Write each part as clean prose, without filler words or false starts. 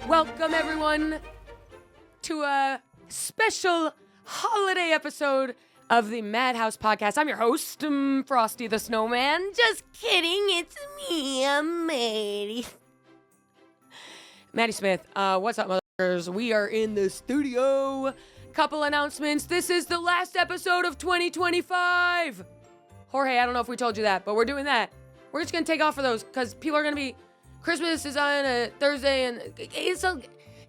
Welcome, everyone, to a special holiday episode of the Madhouse Podcast. I'm your host, Frosty the Snowman. Just kidding, it's me, I'm Maddy. Maddy Smith, what's up, motherfuckers? We are in the studio. Couple announcements. This is the last episode of 2025. Jorge, I don't know if we told you that, but we're doing that. We're just going to take off for those because people are going to be... Christmas is on a Thursday, and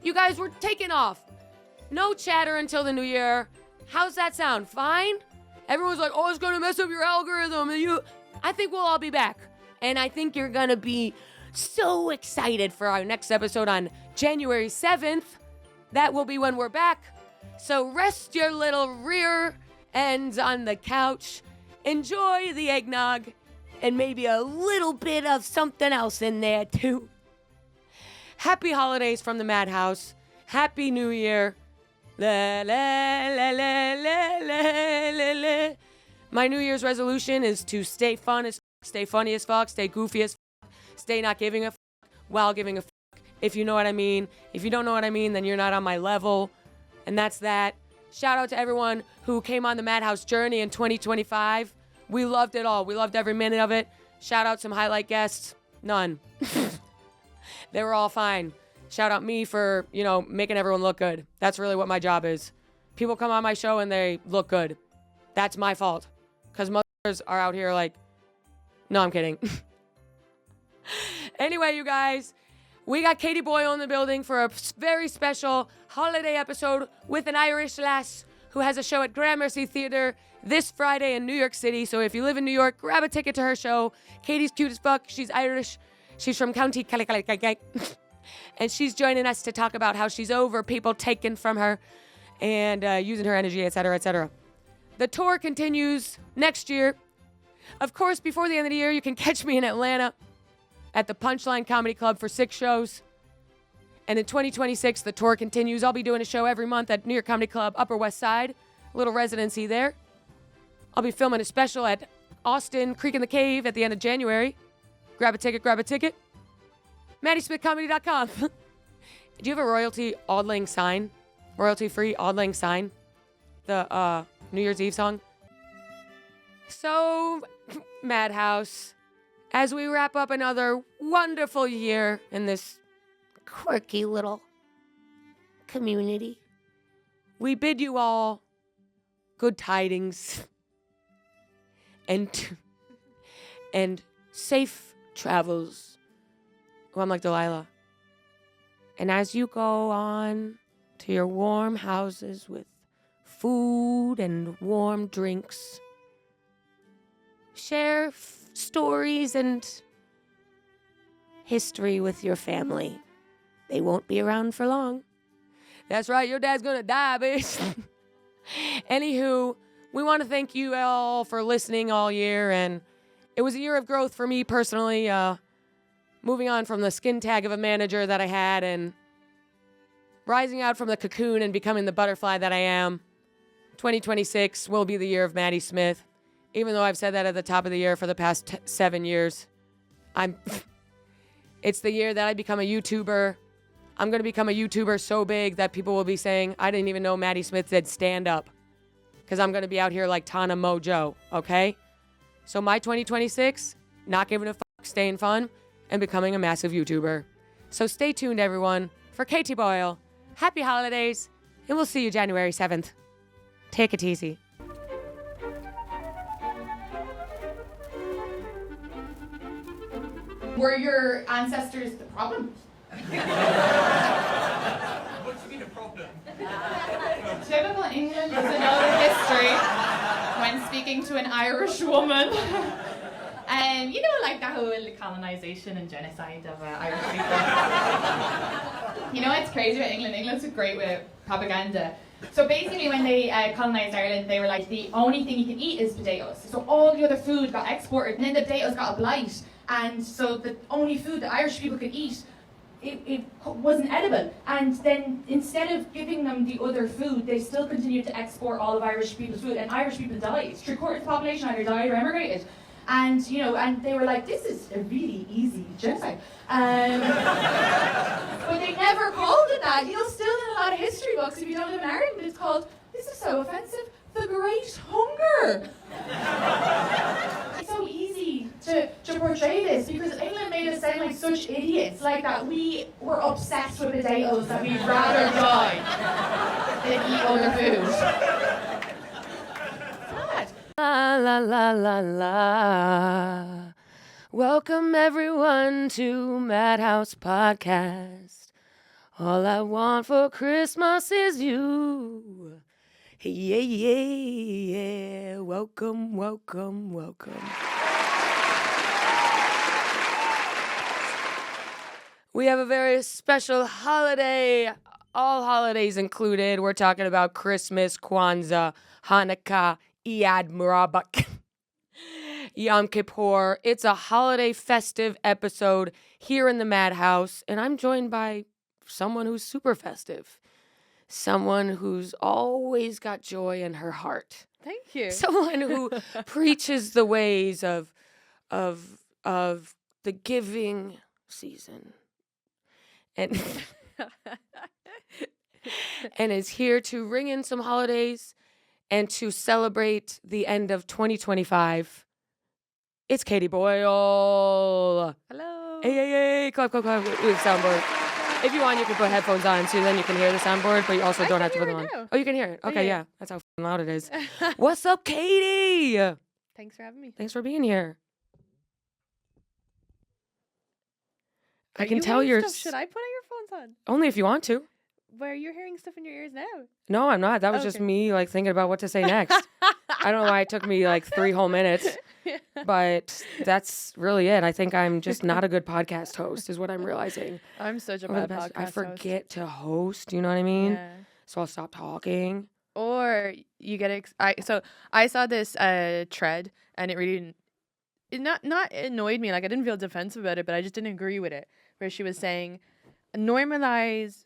you guys, we're taking off. No chatter until the new year. How's that sound? Fine? Everyone's like, oh, it's going to mess up your algorithm. I think we'll all be back. And I think you're going to be so excited for our next episode on January 7th. That will be when we're back. So rest your little rear ends on the couch. Enjoy the eggnog. And maybe a little bit of something else in there, too. Happy holidays from the Madhouse. Happy New Year. La, la, la, la, la, la, la, la. My New Year's resolution is to stay fun as fuck, stay funny as fuck, stay goofy as fuck, stay not giving a fuck while giving a fuck, if you know what I mean. If you don't know what I mean, then you're not on my level. And that's that. Shout out to everyone who came on the Madhouse journey in 2025. We loved it all. We loved every minute of it. Shout out some highlight guests. None. They were all fine. Shout out me for, making everyone look good. That's really what my job is. People come on my show and they look good. That's my fault. Because mothers are out here like, no, I'm kidding. Anyway, you guys, we got Katie Boyle in the building for a very special holiday episode with an Irish lass who has a show at Gramercy Theater this Friday in New York City. So if you live in New York, grab a ticket to her show. Katie's cute as fuck. She's Irish. She's from County Calicut. And she's joining us to talk about how she's over people taken from her and using her energy, etc., etc. The tour continues next year. Of course, before the end of the year, you can catch me in Atlanta at the Punchline Comedy Club for 6 shows. And in 2026, the tour continues. I'll be doing a show every month at New York Comedy Club, Upper West Side. A little residency there. I'll be filming a special at Austin Creek in the Cave at the end of January. Grab a ticket. MaddySmithComedy.com. Do you have a royalty-free Auld Lang Syne? The New Year's Eve song? So, Madhouse, as we wrap up another wonderful year in this quirky little community, we bid you all good tidings and safe travels. Oh, I'm like Delilah. And as you go on to your warm houses with food and warm drinks, share stories and history with your family. They won't be around for long. That's right, your dad's gonna die, bitch. Anywho, we want to thank you all for listening all year, and it was a year of growth for me personally, moving on from the skin tag of a manager that I had and rising out from the cocoon and becoming the butterfly that I am. 2026 will be the year of Maddy Smith, even though I've said that at the top of the year for the past 7 years. It's the year that I become a YouTuber. I'm going to become a YouTuber so big that people will be saying, I didn't even know Maddy Smith did stand-up. Because I'm going to be out here like Tana Mojo, okay? So my 2026, not giving a fuck, staying fun, and becoming a massive YouTuber. So stay tuned, everyone, for Katie Boyle. Happy holidays, and we'll see you January 7th. Take it easy. Were your ancestors the problem? What do you mean a problem? Typical England doesn't know the history when speaking to an Irish woman. And like the whole colonization and genocide of Irish people. It's crazy with England. England's great with propaganda. So basically when they colonized Ireland, they were like, the only thing you can eat is potatoes. So all the other food got exported, and then the potatoes got a blight. And so the only food the Irish people could eat, it wasn't edible. And then instead of giving them the other food, they still continued to export all of Irish people's food, and Irish people died. 3/4 of the population either died or emigrated. And and they were like, this is a really easy genocide. But they never called it that. Still in a lot of history books, if you don't live in Ireland, it's called, this is so offensive, the Great Hunger. It's so easy to portray this because England made us sound like such idiots, like that we were obsessed with potatoes, that we'd rather die than eat other food. Sad. La la la la la. Welcome everyone to Madhouse Podcast. All I want for Christmas is you. Yeah, yeah, yeah. Welcome, welcome, welcome. We have a very special holiday, all holidays included. We're talking about Christmas, Kwanzaa, Hanukkah, Eid Mubarak, Yom Kippur. It's a holiday festive episode here in the Madhouse, and I'm joined by someone who's super festive. Someone who's always got joy in her heart. Thank you. Someone who preaches the ways of the giving season. And and is here to ring in some holidays and to celebrate the end of 2025. It's Katie Boyle. Hello. Hey, clap, clap, clap. With soundboard. If you want, you can put headphones on so then you can hear the soundboard, but you also don't have to put them on. Now. Oh, you can hear it. Okay, Yeah. yeah. That's how loud it is. What's up, Katie? Thanks for having me. Thanks for being here. I Are can you tell hearing you're stuff? Should I put earphones on? only if you want to. Where you're hearing stuff in your ears now? No, I'm not. That was just Okay. me like thinking about what to say next. I don't know why it took me like 3 whole minutes, but that's really it. I think I'm just not a good podcast host is what I'm realizing. I'm such a Over the bad past- podcast I host. forget to host, you know what I mean? Yeah. So I'll stop talking. Or you get so I saw this thread and it really not annoyed me. Like I didn't feel defensive about it, but I just didn't agree with it. Where she was saying, normalize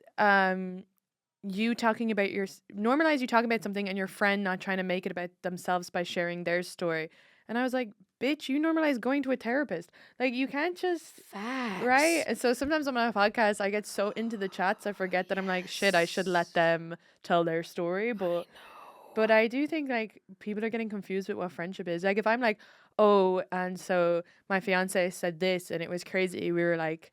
you talking about something and your friend not trying to make it about themselves by sharing their story. And I was like, bitch, you normalize going to a therapist. Like you can't just Facts. right. And so sometimes on my podcast I get so into the chats I forget that I'm like, shit, I should let them tell their story. But I do think like people are getting confused with what friendship is. Like if I'm like, oh, and so my fiance said this and it was crazy. We were like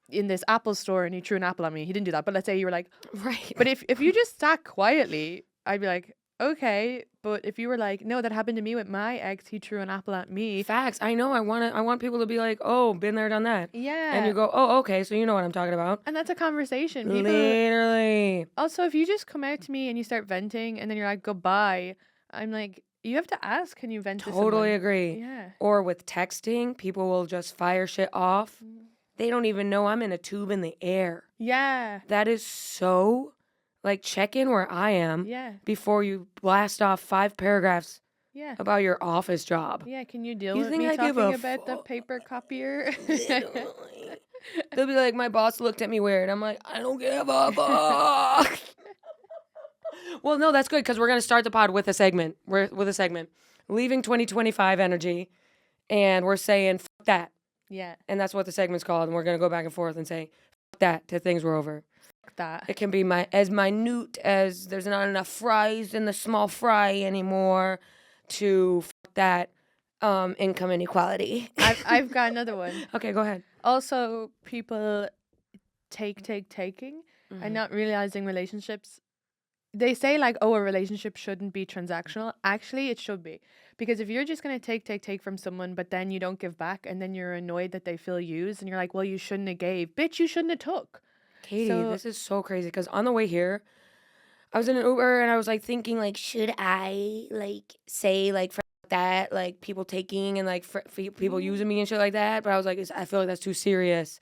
in this Apple store and he threw an apple at me. He didn't do that. But let's say you were like, Right. but if you just sat quietly, I'd be like, okay. But if you were like, no, that happened to me with my ex, he threw an apple at me. Facts. I know. I want people to be like, oh, been there, done that. Yeah. And you go, oh, okay, so you know what I'm talking about. And that's a conversation. People Literally. also, if you just come out to me and you start venting and then you're like, goodbye, I'm like, you have to ask, can you vent to someone? Totally agree. Yeah. Or with texting, people will just fire shit off. They don't even know I'm in a tube in the air. Yeah. That is so, like, check in where I am Yeah. before you blast off 5 paragraphs Yeah. about your office job. Yeah. Can you deal You with think me I give talking a about the fuck? paper copier? Literally. They'll be like, my boss looked at me weird. I'm like, I don't give a fuck. Well, no, that's good because we're going to start the pod with a segment. Leaving 2025 energy. And we're saying, fuck that. Yeah. And that's what the segment's called. And we're going to go back and forth and say, fuck that till things were over. Fuck that. It can be as minute as there's not enough fries in the small fry anymore to fuck that income inequality. I've got another one. Okay, go ahead. Also, people taking and not realizing relationships. They say like, oh, a relationship shouldn't be transactional. Actually, it should be. Because if you're just going to take from someone, but then you don't give back and then you're annoyed that they feel used and you're like, well, you shouldn't have gave. Bitch, you shouldn't have took. Katie, So- this is so crazy because on the way here, I was in an Uber and I was like thinking like, should I like say like that, like people taking and like people using me and shit like that? But I was like, I feel like that's too serious.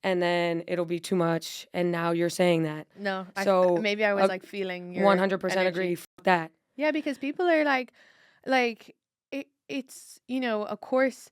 And then it'll be too much. And now you're saying that. No. So, maybe I was uh, like feeling your 100% energy. agree. Fuck that. Yeah, because people are like it's, you know, of course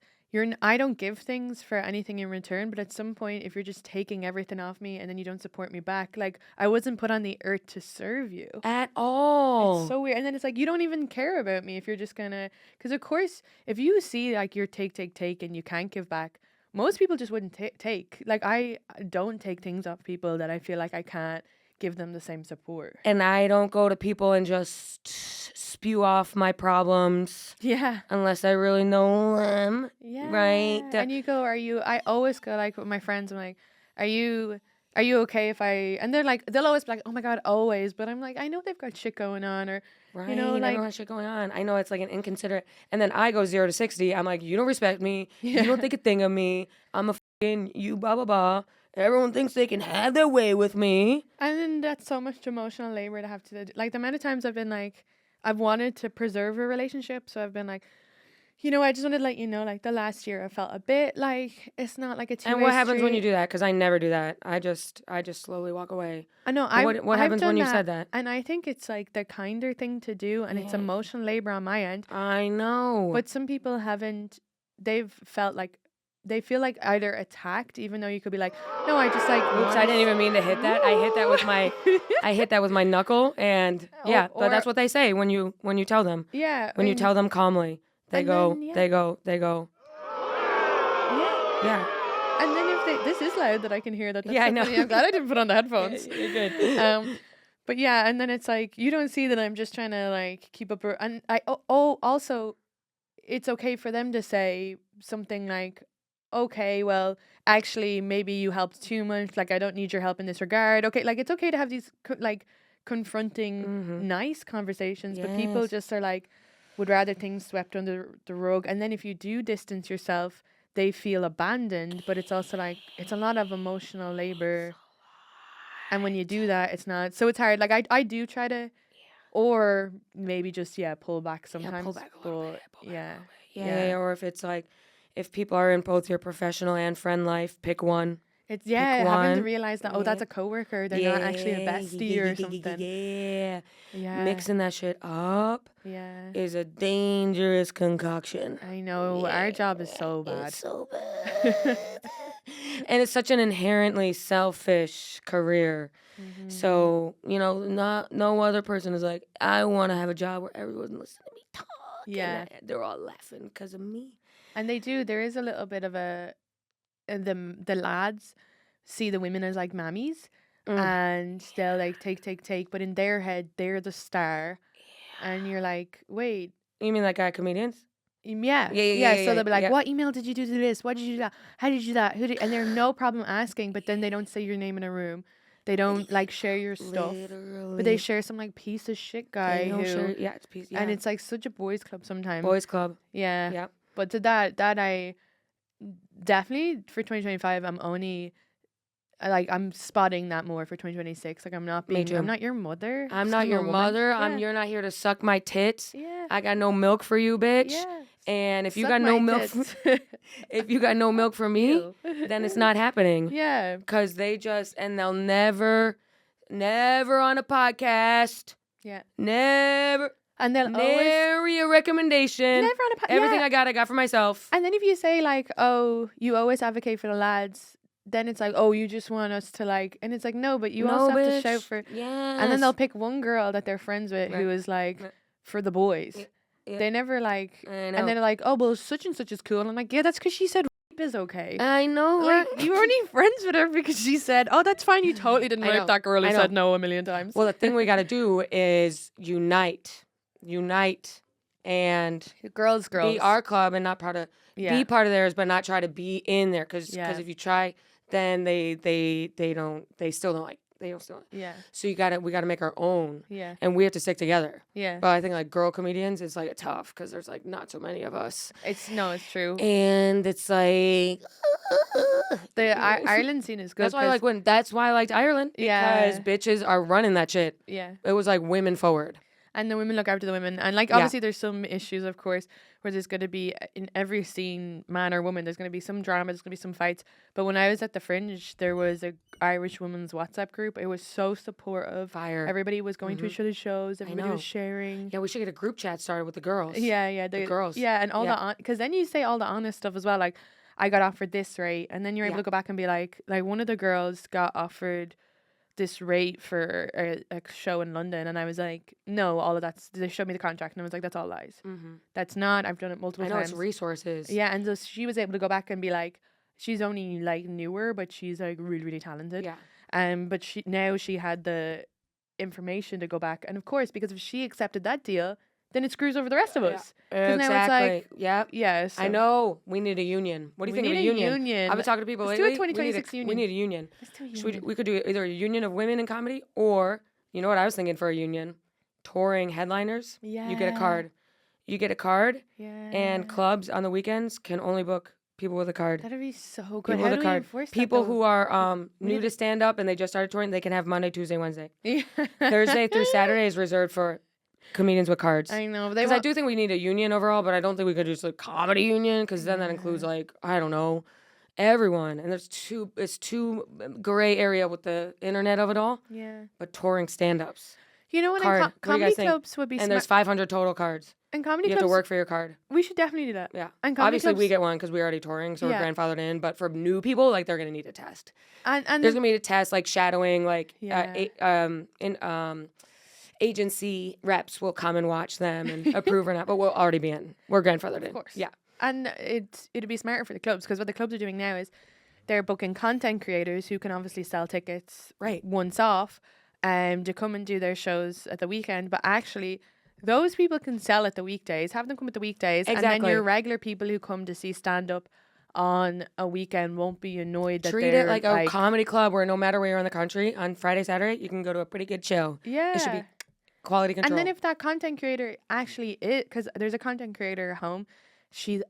I don't give things for anything in return, but at some point if you're just taking everything off me and then you don't support me back, like I wasn't put on the earth to serve you. At all. It's so weird. And then it's like you don't even care about me if you're just gonna, because of course if you see like you're take and you can't give back, most people just wouldn't take. Like, I don't take things off people that I feel like I can't give them the same support. And I don't go to people and just spew off my problems Yeah. unless I really know them. Yeah. Right. And you go, I always go, like, with my friends, I'm like, are you okay if I, and they're like, they'll always be like, oh my God, always. But I'm like, I know they've got shit going on, or, Right. you know, I like, know that shit going on. I know it's like an inconsiderate. And then I go 0 to 60. I'm like, you don't respect me. Yeah. You don't think a thing of me. I'm a fucking you, blah, blah, blah. Everyone thinks they can have their way with me. and then that's so much emotional labor to have to, like, the amount of times I've been like, I've wanted to preserve a relationship. So I've been like, you know, I just wanted to let you know, like, the last year I felt a bit like it's not like a two-way And what happens when you street. do that? Because I never do that. I just slowly walk away. I know. What happens when done you said that? And I think it's like the kinder thing to do, and it's Yeah. emotional labor on my end. I know. But some people haven't. They've felt like they feel like either attacked, even though you could be like, no, I just like. Oops, I didn't even mean to hit that. I hit that with my I hit that with my knuckle, and yeah, but that's what they say when you tell them. Yeah. When you tell them calmly, they and go, then, yeah. they go. Yeah. Yeah. And then if they, this is loud that I can hear that. That's Yeah, so I know. funny. I'm glad I didn't put on the headphones. You're good. But yeah, and then it's like you don't see that I'm just trying to like keep up. And I also, it's okay for them to say something like, okay, well, actually, maybe you helped too much. Like, I don't need your help in this regard. Okay, like, it's okay to have these, like, confronting, nice conversations. But people Yes. just are like, would rather things swept under the rug. And then if you do distance yourself, they feel abandoned. But it's also like, it's a lot of emotional labor. And when you do that, it's not. So it's hard. Like, I do try to, or maybe just, pull back sometimes. pull back a little bit, pull back a Yeah. little bit. Yeah, or if it's like, if people are in both your professional and friend life, pick one. It's Pick having to one. realize that that's a coworker. They're not actually a bestie or something. Yeah. Yeah. Mixing that shit up Yeah. is a dangerous concoction. I know. Our job is so bad. It's so bad. And it's such an inherently selfish career. Mm-hmm. So, no other person is like, I want to have a job where everyone's listening to me talk. Yeah. And they're all laughing because of me. And they do. There is a little bit of the lads see the women as like mammies, and they'll like take, but in their head they're the star, and you're like, wait, You mean like comedians? yeah. So they'll be like, what email did you do to this? What did you do that? How did you do that? And they're no problem asking, but then they don't say your name in a room. They don't like share your stuff, Literally. but they share some like piece of shit guy They don't who, share- it's piece, and it's like such a boys club sometimes. boys club. Yeah. Yeah. But to that I definitely for 2025 I'm only like I'm spotting that more for 2026. Like I'm not Me too. I'm not your mother. I'm just not your a woman. mother. Yeah. You're not here to suck my tits. Yeah. I got no milk for you, bitch. Yeah. And if you Suck got no my milk, tits. if you got no milk for me, Ew. then it's not happening. Yeah. Because they'll never on a podcast, Yeah. never, And they'll always nary a recommendation. never on a Everything yeah. I got for myself. And then if you say like, oh, you always advocate for the lads, then it's like, oh, you just want us to like, and it's like, no, but you also have to shout for. Yeah. And then they'll pick one girl that they're friends with Right. who is like Right. for the boys. Yeah. They never like, I know. and they're like, oh, well, such and such is cool. And I'm like, yeah, that's because she said rape is okay. I know. Like, right? you were only friends with her because she said, oh, that's fine. You totally didn't I know, rape that girl who I know. said no a million times. Well, the thing we got to do is unite, and girls. be our club and not Yeah. be part of theirs, but not try to be in there. Because Yeah. if you try, then they still don't like. Yeah. So we gotta make our own, Yeah. and we have to stick together. Yeah. But I think like girl comedians, it's like tough because there's like not so many of us, It's true. and it's like The Ireland scene is good. that's why I liked Ireland. Yeah. Because bitches are running that shit. Yeah. It was like women forward. And the women look after the women. And like Yeah. obviously there's some issues, of course, where there's gonna be in every scene, man or woman, there's gonna be some drama, there's gonna be some fights. But when I was at the Fringe, there was a Irish women's WhatsApp group. It was so supportive. Fire. Everybody was going to each other's shows, everybody know. was sharing. Yeah, we should get a group chat started with the girls. Yeah, The girls. Yeah, and all Yeah. because then you say all the honest stuff as well, like I got offered this rate, and then you're able Yeah. to go back and be like one of the girls got offered this rate for a show in London, and I was like, no, all of that's, they showed me the contract, and I was like, that's all lies. Mm-hmm. That's not, I've done it multiple I know times. it's resources. Yeah, and so she was able to go back and be like, she's only like newer, but she's like really, really talented. Yeah. But she had the information to go back, and of course, because if she accepted that deal, then it screws over the rest of us. Exactly. Now it's like, yep. Yeah, so I know. We need a union. What do you think of a union? I've been talking to people Let's do a lately. 2026 We union. need a union. Let's do a union. We could do either a union of women in comedy, or you know what I was thinking for a union, touring headliners. Yeah. You get a card. You get a card, Yeah. and clubs on the weekends can only book people with a card. That'd be so good. People How with do a we card. enforce that, People though? who are We new need to stand up and they just started touring, they can have Monday, Tuesday, Wednesday. Yeah. Thursday through Saturday is reserved for comedians with cards. I know. But Because I do think we need a union overall, but I don't think we could just a comedy union, because then that includes like, I don't know, everyone. And it's too gray area with the internet of it all. Yeah. But touring stand-ups. You know what? Card. What do you Comedy guys think? clubs would be And there's 500 total cards. and comedy You have clubs. to work for your card. We should definitely do that. Yeah. And comedy Obviously, we clubs- get one because we're already touring, so Yeah. we're grandfathered in. But for new people, like, they're going to need a test. And There's going to be a test, like shadowing, like Yeah. agency reps will come and watch them and approve or not, but we'll already be in. We're grandfathered in. Of course. Yeah. And it'd be smarter for the clubs, because what the clubs are doing now is they're booking content creators who can obviously sell tickets Right. once off to come and do their shows at the weekend. But actually, those people can sell at the weekdays. Have them come at the weekdays. And then Exactly. your regular people who come to see stand-up on a weekend won't be annoyed that Treat they're it like a comedy club where no matter where you're in the country, on Friday, Saturday, you can go to a pretty good show. Yeah. It should be quality control. And then if that content creator actually is, because there's a content creator at home, she's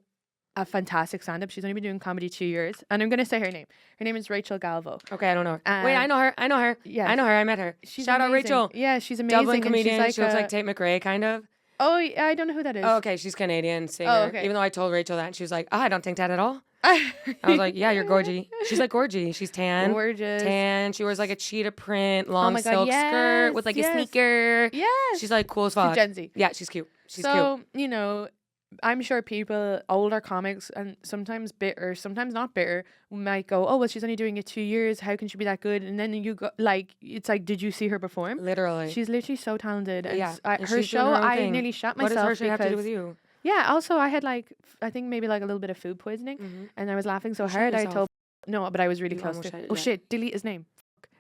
a fantastic stand-up. She's only been doing comedy 2 years. And I'm going to say her name. Her name is Rachel Galvo. Okay, I don't know her. Wait, I know her. Yeah. I know her. I met her. She's Shout out amazing. Rachel. Yeah, she's amazing. Dublin and comedian. She's She looks like Tate McRae, kind of. Oh, yeah, I don't know who that is. Oh, okay. She's Canadian singer. Oh, okay. Even though I told Rachel that, and she was like, I don't think that at all. I was like, yeah, you're gorgy. She's like gorgy. She's tan. Gorgeous. Tan. She wears like a cheetah print, long my God, silk skirt with like a yes. sneaker. Yes. She's like cool as She's fuck. Gen Z. Yeah, she's cute. She's cute. So, you know, I'm sure people, older comics, and sometimes bitter, sometimes not bitter, might go, oh, well, she's only doing it 2 years. How can she be that good? And then you go, like, it's like, did you see her perform? Literally. She's literally so talented. And yeah. her And she's doing show, her own I thing. nearly shot What myself. does her shit have to do because- with you? Yeah, also, I had like, I think maybe like a little bit of food poisoning. Mhm. And I was laughing so You shit hard, I yourself. told, no, but I was really You close almost to. said it, Oh yeah. shit, delete his name.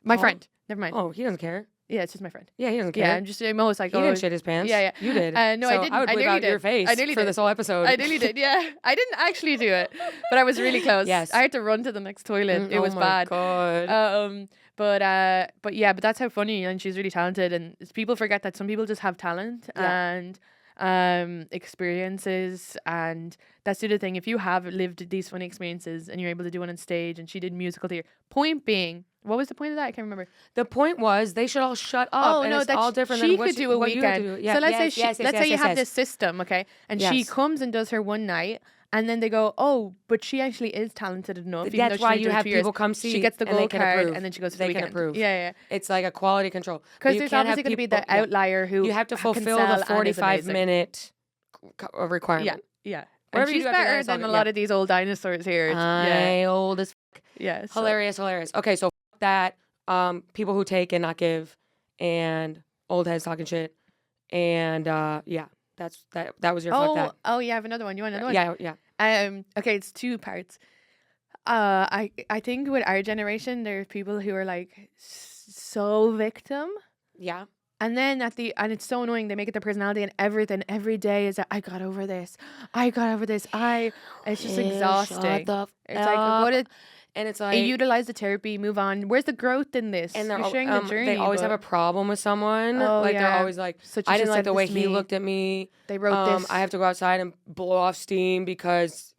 My Oh. friend. Never mind. Oh, he doesn't care. Yeah, it's just my friend. Yeah, he doesn't care. Yeah, I'm always like, He oh, didn't shit his pants. Yeah, yeah. You did. No, I So didn't. I would I whip nearly out your did. face I nearly for did. this whole episode. I nearly did, yeah. I didn't actually do it, but I was really close. Yes. I had to run to the next toilet. It Oh was my bad. God. But yeah, but that's how funny, and she's really talented. And people forget that some people just have talent Yeah. and experiences, and that's the other thing. If you have lived these funny experiences and you're able to do one on stage, and she did musical theater. Point being, what was the point of that? I can't remember. The point was they should all shut up. and it's all different she than what could do a what you have to weekend. do. Yeah. So let's yes, say yes, let's yes, say you yes, have yes. this system, okay, and she Yes. comes and does her one night, and then they go, oh, but she actually is talented enough. even That's though she why didn't you do it have 2 years. people come see. She gets the and they gold can card, approve. and then she goes to They the can weekend. approve. Yeah, yeah. It's like a quality control. But Because you there's can't have obviously going to be people- the outlier who You have to can fulfill sell the and is 45 amazing. minute requirement. Yeah. Whatever And you she's do after that better is all than a good, lot yeah. of these old dinosaurs here. I old as Yeah. so- hilarious. Okay, so f- that people who take and not give, and old heads talking shit, and yeah, that was your fuck that. Oh yeah, I have another one. You want another one? Yeah. Okay, it's 2 parts. I think with our generation, there are people who are like so victim, Yeah. and then and it's so annoying. They make it their personality, and everything every day is that I got over this. It's just exhausting. Shut the It's like go to and it's like utilize the therapy, move on. Where's the growth in this? and they're You're sharing the journey. they always have a but problem with someone. Oh, Like they're yeah. always like, Such and I didn't such like the said way this to he me. looked at me. They wrote this. I have to go outside and blow off steam because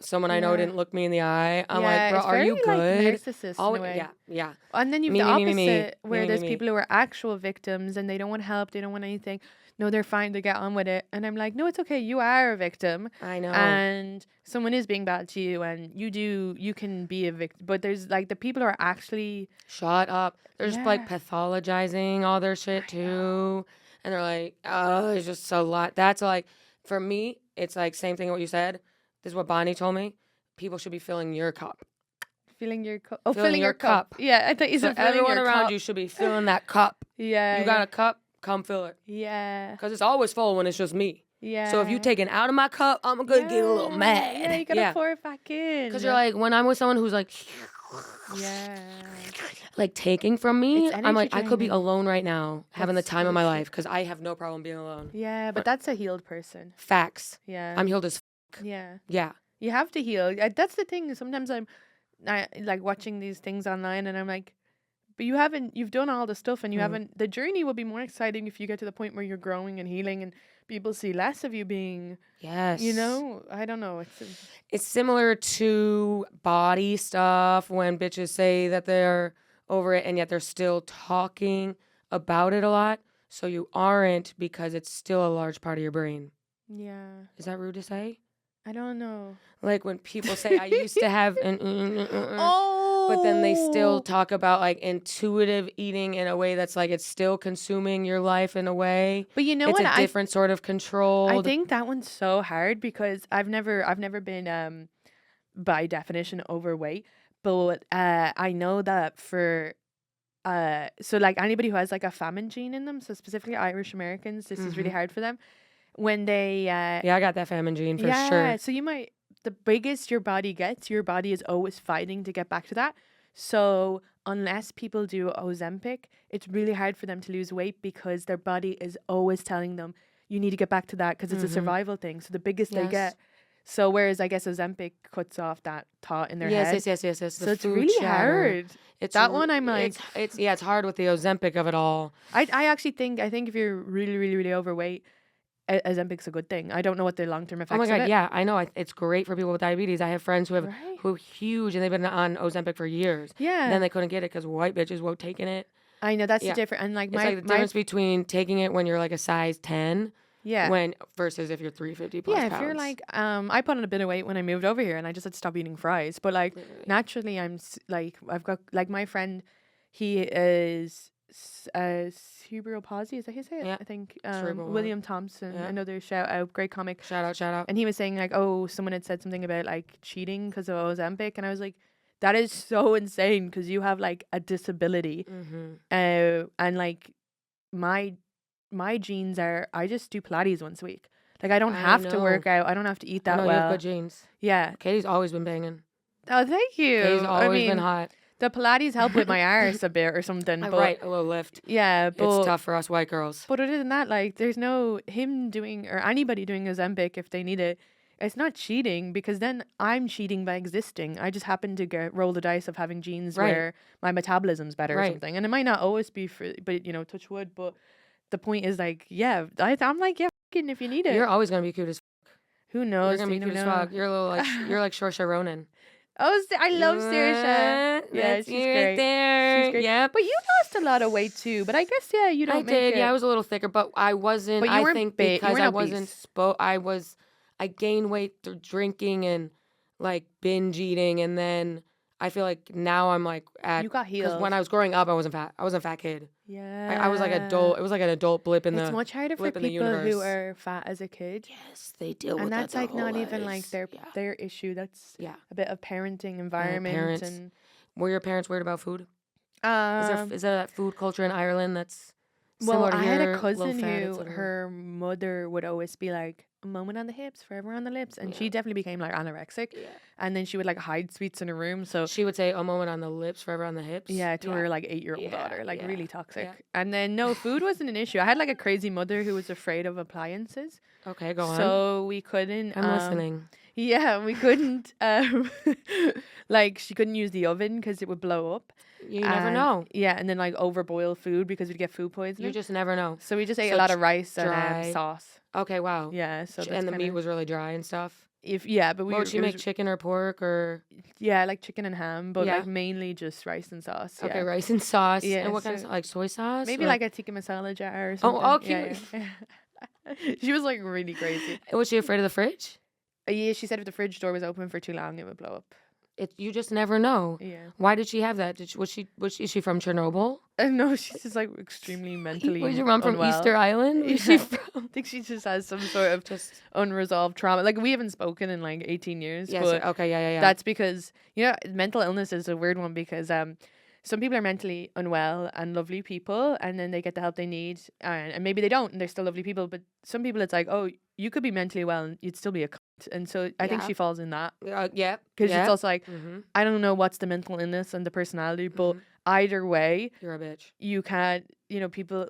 someone I know Yeah. didn't look me in the eye. I'm Yeah, like, bro, it's are you very, like, good? narcissist Oh, in a way. yeah. And then you Me, have me, the me, me, me. opposite, where Me, me, there's me. people who are actual victims and they don't want help, they don't want anything. No, they're fine, they get on with it. And I'm like, no, it's okay. You are a victim. I know. And someone is being bad to you, and you can be a victim. But there's like the people who are actually, Shut up. They're just like Yeah. pathologizing all their shit too. And they're like, oh, it's just a lot. That's like, for me, it's like same thing what you said. This is what Bonnie told me. People should be filling your cup. filling your cup. Oh, Filling filling your your cup. Yeah, I thought you So said filling everyone your around cup. you should be filling that cup. Yeah. You got a cup, come fill it. Yeah. Because it's always full when it's just me. Yeah. So if you take it out of my cup, I'm gonna get a little mad. Yeah, you gotta pour it back in. Because you're like, when I'm with someone who's like, yeah. like taking from me, It's I'm like, I energy could be draining. alone right now, having the That's time of my bullshit. life, because I have no problem being alone. Yeah, but that's a healed person. Facts. Yeah. I'm healed as Yeah. yeah. You have to heal. That's the thing. Sometimes I like watching these things online and I'm like, but you've done all the stuff and you haven't, the journey will be more exciting if you get to the point where you're growing and healing and people see less of you being, Yes. you know, I don't know. It's similar to body stuff when bitches say that they're over it and yet they're still talking about it a lot. So you aren't, because it's still a large part of your brain. Yeah. Is that rude to say? I don't know. Like when people say, I used to have an Oh. but then they still talk about like intuitive eating in a way that's like it's still consuming your life in a way. But you know it's what? a different sort of control. I think that one's so hard because I've never been by definition overweight, but I know that for so like anybody who has like a famine gene in them, so specifically Irish Americans, this is really hard for them when they yeah, I got that famine gene for yeah, sure. so the biggest your body gets, your body is always fighting to get back to that. So unless people do Ozempic, it's really hard for them to lose weight because their body is always telling them you need to get back to that because it's a survival thing. So the biggest they get. So whereas I guess Ozempic cuts off that thought in their head. Yes. So it's really hard. It's that one I'm like it's hard with the Ozempic of it all. I actually think if you're really, really, really overweight, Ozempic's a good thing. I don't know what the long-term effects Oh my of God, it. yeah, I know. It's great for people with diabetes. I have friends who have Right. who are huge and they've been on Ozempic for years. Yeah. And then they couldn't get it because white bitches won't taking it. I know that's the difference. And like It's like the difference between taking it when you're like a size 10 versus if you're 350 plus yeah, pounds. if you're like I put on a bit of weight when I moved over here and I just had to stop eating fries. But like naturally like I've got like my friend, he is cerebral palsy, is that how you say it? Yeah. I think Cerebral William Thompson, another shout out, great comic. Shout out. And he was saying like, oh, someone had said something about like cheating because of Ozempic, and I was like, that is so insane because you have like a disability, and like my genes are, I just do Pilates once a week. Like I don't have to work out. I don't have to eat that well. well. You have good genes. Yeah. Katie's always been banging. Oh, thank you. Katie's always been hot. The Pilates help with my arse a bit or something. But, Right, a little lift. Yeah, but it's tough for us white girls. But other than that, like, there's no him doing or anybody doing Ozempic if they need it. It's not cheating because then I'm cheating by existing. I just happen to roll the dice of having genes where my metabolism's better or something, and it might not always be for, but you know, touch wood. But the point is, like, yeah, I'm like, yeah, fucking if you need it. You're always gonna be cute as. Who knows? You're gonna be cute as fuck. You're a little like you're like Saoirse Ronan. Oh, I love Saoirse. Yeah, she's great. Right there. She's great. Yep. But you lost a lot of weight too. But I guess you don't. I did. Yeah, I was a little thicker, but I wasn't. But you I weren't think big. because You I weren't wasn't. I gained weight through drinking and like binge eating, and then I feel like now I'm like at. You got healed. Because when I was growing up, I wasn't fat. I wasn't a fat kid. Yeah. I was like adult. It was like an adult blip in the. It's much harder for people who are fat as a kid. Yes, they deal with and that. that's like not even like their issue. That's a bit of parenting environment and. Were your parents weird about food? Is there that food culture in Ireland that's similar to I here? had a cousin who her mother would always be like, a moment on the hips, forever on the lips, and she definitely became like anorexic. Yeah. And then she would like hide sweets in her room. So she would say, a moment on the lips, forever on the hips. Yeah, to her like 8-year-old daughter, like really toxic. Yeah. And then no, food wasn't an issue. I had like a crazy mother who was afraid of appliances. Okay, go on. So we couldn't. I'm listening. Yeah, we couldn't. Like she couldn't use the oven because it would blow up. You never know. Yeah, and then like overboil food because we'd get food poisoning. You just never know. So we just ate a lot of rice and sauce. Okay, wow. Yeah, so and the meat was really dry and stuff. But would she make chicken or pork or? Yeah, like chicken and ham, but like mainly just rice and sauce. Okay, rice and sauce. Yeah, and what kind of like soy sauce? Maybe like a tikka masala jar or something. Oh, cute. Yeah. She was like really crazy. Was she afraid of the fridge? Yeah, she said if the fridge door was open for too long, it would blow up. You just never know. Yeah. Why did she have that? Is she from Chernobyl? No, she's just like extremely mentally. Was your mom from unwell. Easter Island? Yeah. She from? I think she just has some sort of just unresolved trauma. Like we haven't spoken in like 18 years. Yes. But okay. Yeah. That's because mental illness is a weird one because some people are mentally unwell and lovely people, and then they get the help they need, and maybe they don't, and they're still lovely people. But some people, it's like, oh, you could be mentally well and you'd still be a cunt. And so I think Yeah. she falls in that. Yeah. Because it's also like, Mm-hmm. I don't know what's the mental illness and the personality, but Mhm. either way, You're a bitch. you can't, people,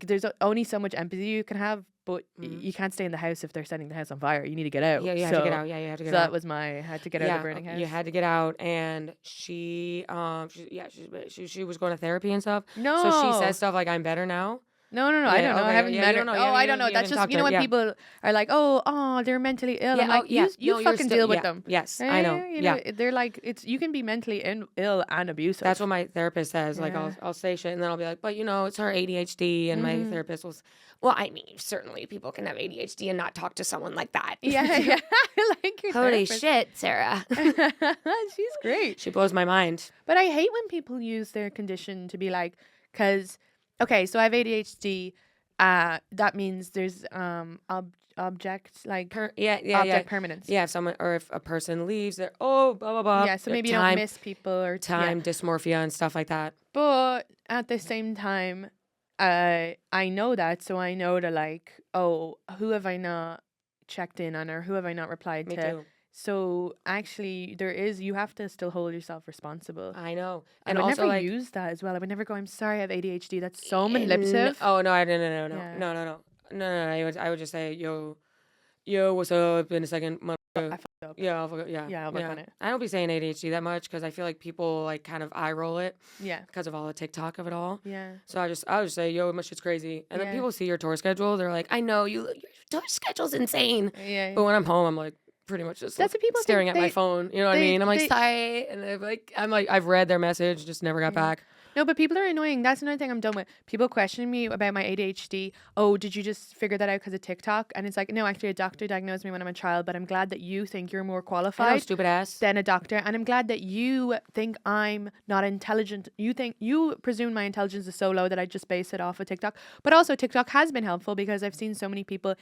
there's only so much empathy you can have, but Mhm. you can't stay in the house if they're setting the house on fire. You need to get out. Yeah, you had to get out. Yeah, you had to So get out. that was I had to get out of the burning house. You had to get out, and she was going to therapy and stuff. No. So she says stuff like, "I'm better now." No, I Yeah, don't know. I okay, haven't yeah, met you her. don't know. Oh, Yeah, I you don't know. haven't That's just, talked to when her, yeah. people are like, oh, they're mentally ill. Yeah, I'm like, you you're fucking still- deal with yeah, them. Yes, I know. You Yeah, they're like, you can be mentally ill and abusive. that's what my therapist says. Like, Yeah. I'll say shit, and then I'll be like, "But it's her ADHD," and my therapist was, "Well, I mean, certainly people can have ADHD and not talk to someone like that." Yeah. I like your Holy therapist. shit, Sarah. She's great. She blows my mind. But I hate when people use their condition to be like, because, okay, so I have ADHD. That means there's object object permanence. Yeah, if someone or if a person leaves, they're blah blah blah. Yeah, so maybe you don't miss people or time dysmorphia and stuff like that. But at the same time, I know that, so I know to like, who have I not checked in on or who have I not replied Me to? too. So actually, you have to still hold yourself responsible. I know, And I would never use that as well. I would never go, I'm sorry, I have ADHD. That's so manipulative. Oh no, Yeah. no. I would just say, yo, what's up? In a second, I fucked up. yeah, I'll fuck, yeah, Yeah, I'll work on it. I don't be saying ADHD that much because I feel like people like kind of eye roll it Yeah. because of all the TikTok of it all. Yeah. So I would just say, yo, my shit's crazy, and then Yeah. people see your tour schedule, they're like, I know your tour schedule's insane, Yeah. but when I'm home, I'm like pretty much just That's what people staring think. at my phone. You know what I mean? I'm like, sorry, and I'm like, I've read their message, just never got back. No, but people are annoying. That's another thing I'm done with. People questioning me about my ADHD. Oh, did you just figure that out because of TikTok? And it's like, no, actually, a doctor diagnosed me when I'm a child, but I'm glad that you think you're more I know, qualified stupid ass. than a doctor. And I'm glad that you think I'm not intelligent. You presume my intelligence is so low that I just base it off of TikTok. But also, TikTok has been helpful because I've seen so many people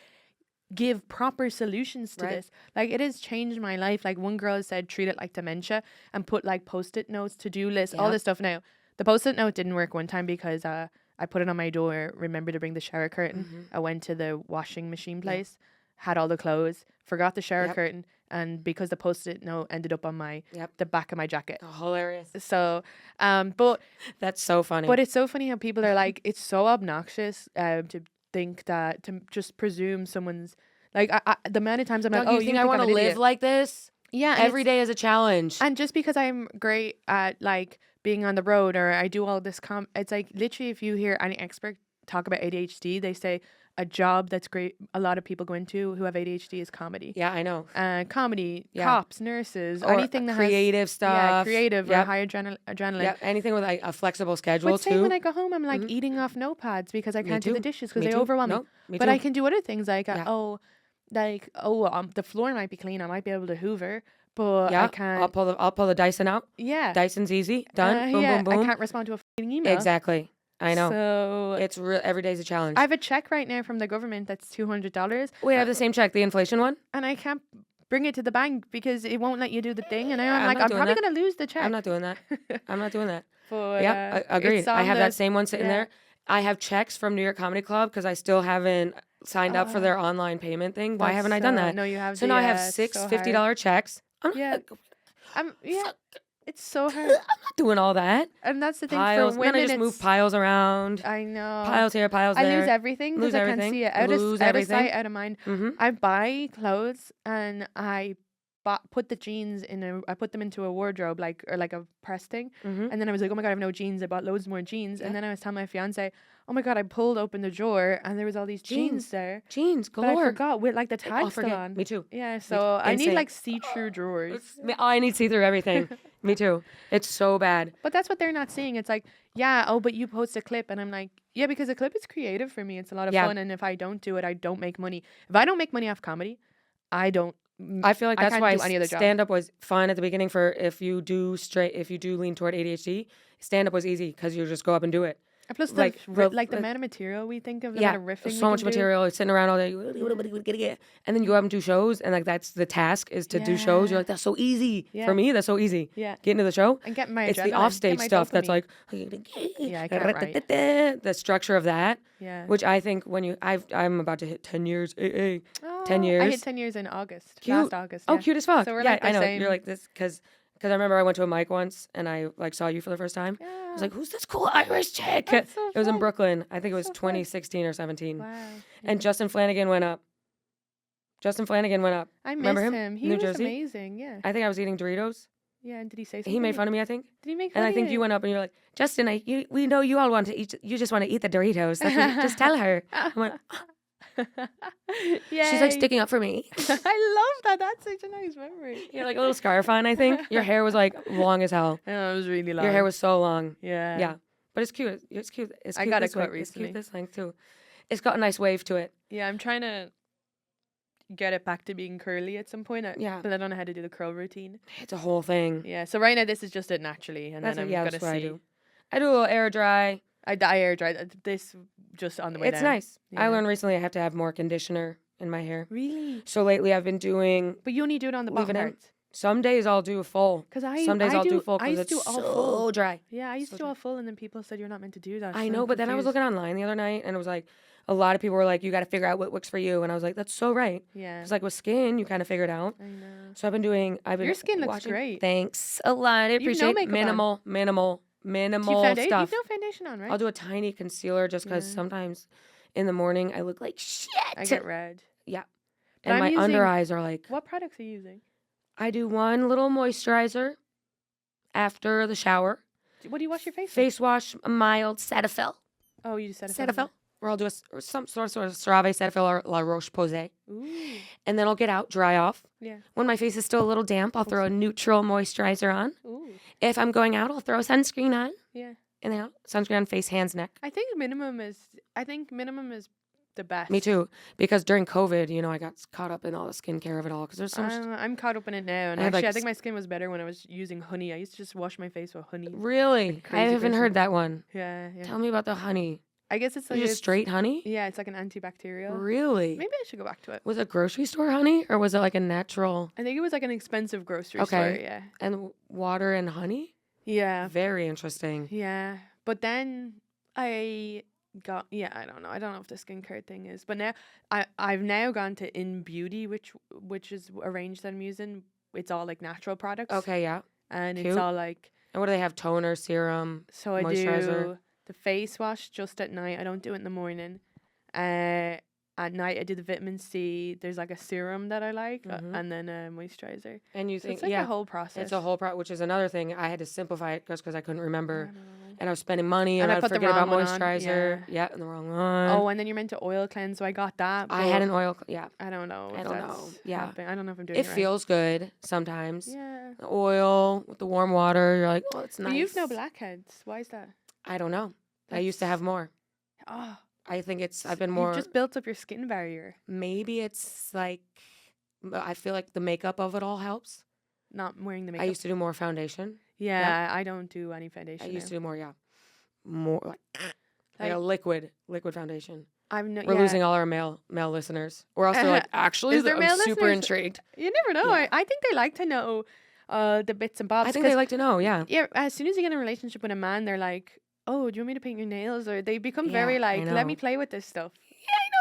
give proper solutions to Right. this. Like, it has changed my life. Like, one girl said treat it like dementia and put like post-it notes, to-do lists, all Yep. this stuff. Now the post-it note didn't work one time because I put it on my door, remember to bring the shower curtain. I went to the washing machine place, had all the clothes, forgot the shower Yep. curtain, and because the post-it note ended up on the back of my jacket. Oh, hilarious. So but That's so funny. it's so funny how people are like, it's so obnoxious to think that, to just presume someone's like, the amount of times I'm like, you think I want to live like this? yeah, Every day is a challenge. and just because I'm great at like being on the road or I do all this it's like literally if you hear any expert talk about ADHD, they say a job that's great a lot of people go into who have ADHD is comedy. Yeah, I know. Comedy, Yeah. cops, nurses, Or anything that creative has stuff. creative or Yep. high adrenaline. Yeah, anything with like a flexible schedule But same too. when I go home, I'm like eating off notepads because I Me can't do the too. dishes because Me they too. overwhelm me. Nope, me But too. I can do other things like Yeah. the floor might be clean. I might be able to Hoover, but Yeah, I can't. I'll pull the Dyson out. Yeah, Dyson's easy. Done. Boom, yeah, boom, boom. I can't respond to a fucking email. Exactly. I know. So It's every day's a challenge. I have a check right now from the government that's $200, Wait, I have the same check, the inflation one. and I can't bring it to the bank because it won't let you do the thing. And I'm I'm like, not I'm doing probably that. gonna lose the check. I'm not doing that. I'm not doing that. But, Yeah, agreed. it's I on have the- that same one sitting yeah. there. I have checks from New York Comedy Club because I still haven't signed up for their online payment thing. Why That's haven't I done that? No, you have. So now I have it's six so $50 hard. checks. I'm Yeah. not, It's so hard, I'm not doing all that. and that's the thing Piles. for And then women. I just move it's- piles around. I know. Piles here, piles there. I lose everything Lose because I everything. can't see it. Lose Out of everything. sight, out of mind. Mm-hmm. I buy clothes and I put the jeans I put them into a wardrobe like a press thing, Mm-hmm. and then I was like, oh my god, I have no jeans. I bought loads more jeans, Yeah. and then I was telling my fiance, oh my god, I pulled open the drawer and there was all these jeans there, Jeans but I galore. forgot with like the I'll tags still forget. on. Me too. Yeah, so I need insane. like see-through drawers. I need see through everything. Me too. It's so bad. But that's what they're not seeing. It's like, yeah, oh, but you post a clip, and I'm like, yeah, because a clip is creative for me. It's a lot of Yeah. fun, and if I don't do it, I don't make money. If I don't make money off comedy, I don't. I feel like I that's can't why do any other job. stand up was fun at the beginning for if you do lean toward ADHD. Stand up was easy because you just go up and do it. Plus, the like, the amount of material we think of, the amount of riffing. so much material, sitting around all day, and then you go up and do shows, and like that's the task is to do shows. You're like, that's so easy for me. That's so easy. Yeah, get into the show and get my it's the adrenaline, offstage stuff that's like I can't write. the structure of that. Yeah, which I think when I'm about to hit 10 years, 10 I years. hit 10 years in August. Cute. Last August. Oh, cute as fuck. So we're yeah, like the I know. same. You're like this because I remember I went to a mic once and I like saw you for the first time. Yeah. I was like, who's this cool Irish chick? That's so it was in fun. Brooklyn. I think it was So 2016 or 17. Wow. And Justin Flanagan went up. I Remember miss him? him. He New was Jersey? amazing. Yeah. I think I was eating Doritos. Yeah. And did he say something? He made fun of me, I think. Did he make fun And I of think you went up and you're like, Justin, we know you all want to eat. You just want to eat the Doritos. That's what just tell her. I went, Yeah. she's like sticking up for me. I love that. That's such a nice memory. You're like a little scarf on, I think. Your hair was like long as hell. Oh, it was really long. Your hair was so long. Yeah. Yeah. But it's cute. It's cute. It's I cute got a this way. cut It's cute recently. this length too. It's got a nice wave to it. Yeah. I'm trying to get it back to being curly at some point. Yeah. But I don't know how to do the curl routine. It's a whole thing. Yeah. So right now this is just it naturally, and That's then what, I'm that's gonna what see. I do. I do a little air dry. I air dried this just on the way It's down. nice. I Yeah. learned recently I have to have more conditioner in my hair. Really? So lately I've been doing But you only do it on the Leave bottom it in. parts. some days I'll do a full. Because Some days I'll do full I because used to it's do all so full. dry. Yeah, I used So to do all full, and then people said you're not meant to do that. I so know, I'm but then I was confused. looking online the other night and it was like a lot of people were like, you got to figure out what works for you. And I was like, that's so right. Yeah. It's like with skin, you kind of figure it out. I know. So I've been Your skin looks watching- great. Thanks a lot. I no appreciate makeup on. minimal Do you stuff. You've no foundation on, right? I'll do a tiny concealer just because Yeah. sometimes in the morning I look like shit. I get red. Yeah. But And I'm my using- under eyes are like, What products are you using? I do one little moisturizer after the shower. What do you wash your face with? Face wash, a mild Cetaphil. Oh, you just said Cetaphil. Or I'll do or some sort of CeraVe, Cetaphil, or La Roche-Posay. Ooh. And then I'll get out, dry off. Yeah. When my face is still a little damp, I'll throw a neutral moisturizer on. Ooh. If I'm going out, I'll throw sunscreen on. Yeah. And then sunscreen on face, hands, neck. I think minimum is the best. Me too. Because during COVID, I got caught up in all the skincare of it all. Because there's so much. I'm caught up in it now, and I had, actually, like, I think my skin was better when I was using honey. I used to just wash my face with honey. Really? I crazy haven't person. heard that one. Yeah, yeah. Tell me about the honey. I guess it's Is it just straight honey? Yeah, it's like an antibacterial. Really? Maybe I should go back to it. Was it grocery store honey or was it like a natural? I think it was like an expensive grocery Okay. store. Yeah. And water and honey? Yeah. Very interesting. Yeah. But then I I don't know. I don't know if the skincare thing is. But now I've now gone to In Beauty, which is a range that I'm using. It's all like natural products. Okay, yeah. And Cute. it's all like And what do they have? Toner, serum? so I Moisturizer. do the face wash just at night. I don't do it in the morning. At night I do the vitamin C. There's like a serum that I like, Mhm. and then a moisturizer. And you So think, it's like yeah, a whole process. it's a whole which is another thing. I had to simplify it just because I couldn't I remember. don't know. And I was spending money And and I I'd put the forget about wrong one on, moisturizer. Yeah, and the wrong one. Oh, and then you're meant to oil cleanse, so I got that. I had but an oil. Yeah. I don't know. I if don't know. that's Yeah. happening. I don't know if I'm doing It it right. feels good sometimes. Yeah. The oil with the warm water. You're like, oh, it's nice. But you've no blackheads. Why is that? I don't know. I used to have more. Oh, I think I've been more. you've just built up your skin barrier. Maybe it's like, I feel like the makeup of it all helps. Not wearing the I makeup. used to do more foundation. Yeah, I don't do any I foundation. used to now. do more, yeah. More like a liquid foundation. I'm no, We're yeah. losing all our male listeners. We're also like, actually, Is there I'm male super listeners? intrigued. You never know. Yeah. I think they like to know the bits and bobs. I think they 'cause, like to know, yeah. yeah, as soon as you get in a relationship with a man, they're like, oh, do you want me to paint your nails? Or they become Yeah, very I like, let me know. play with this stuff.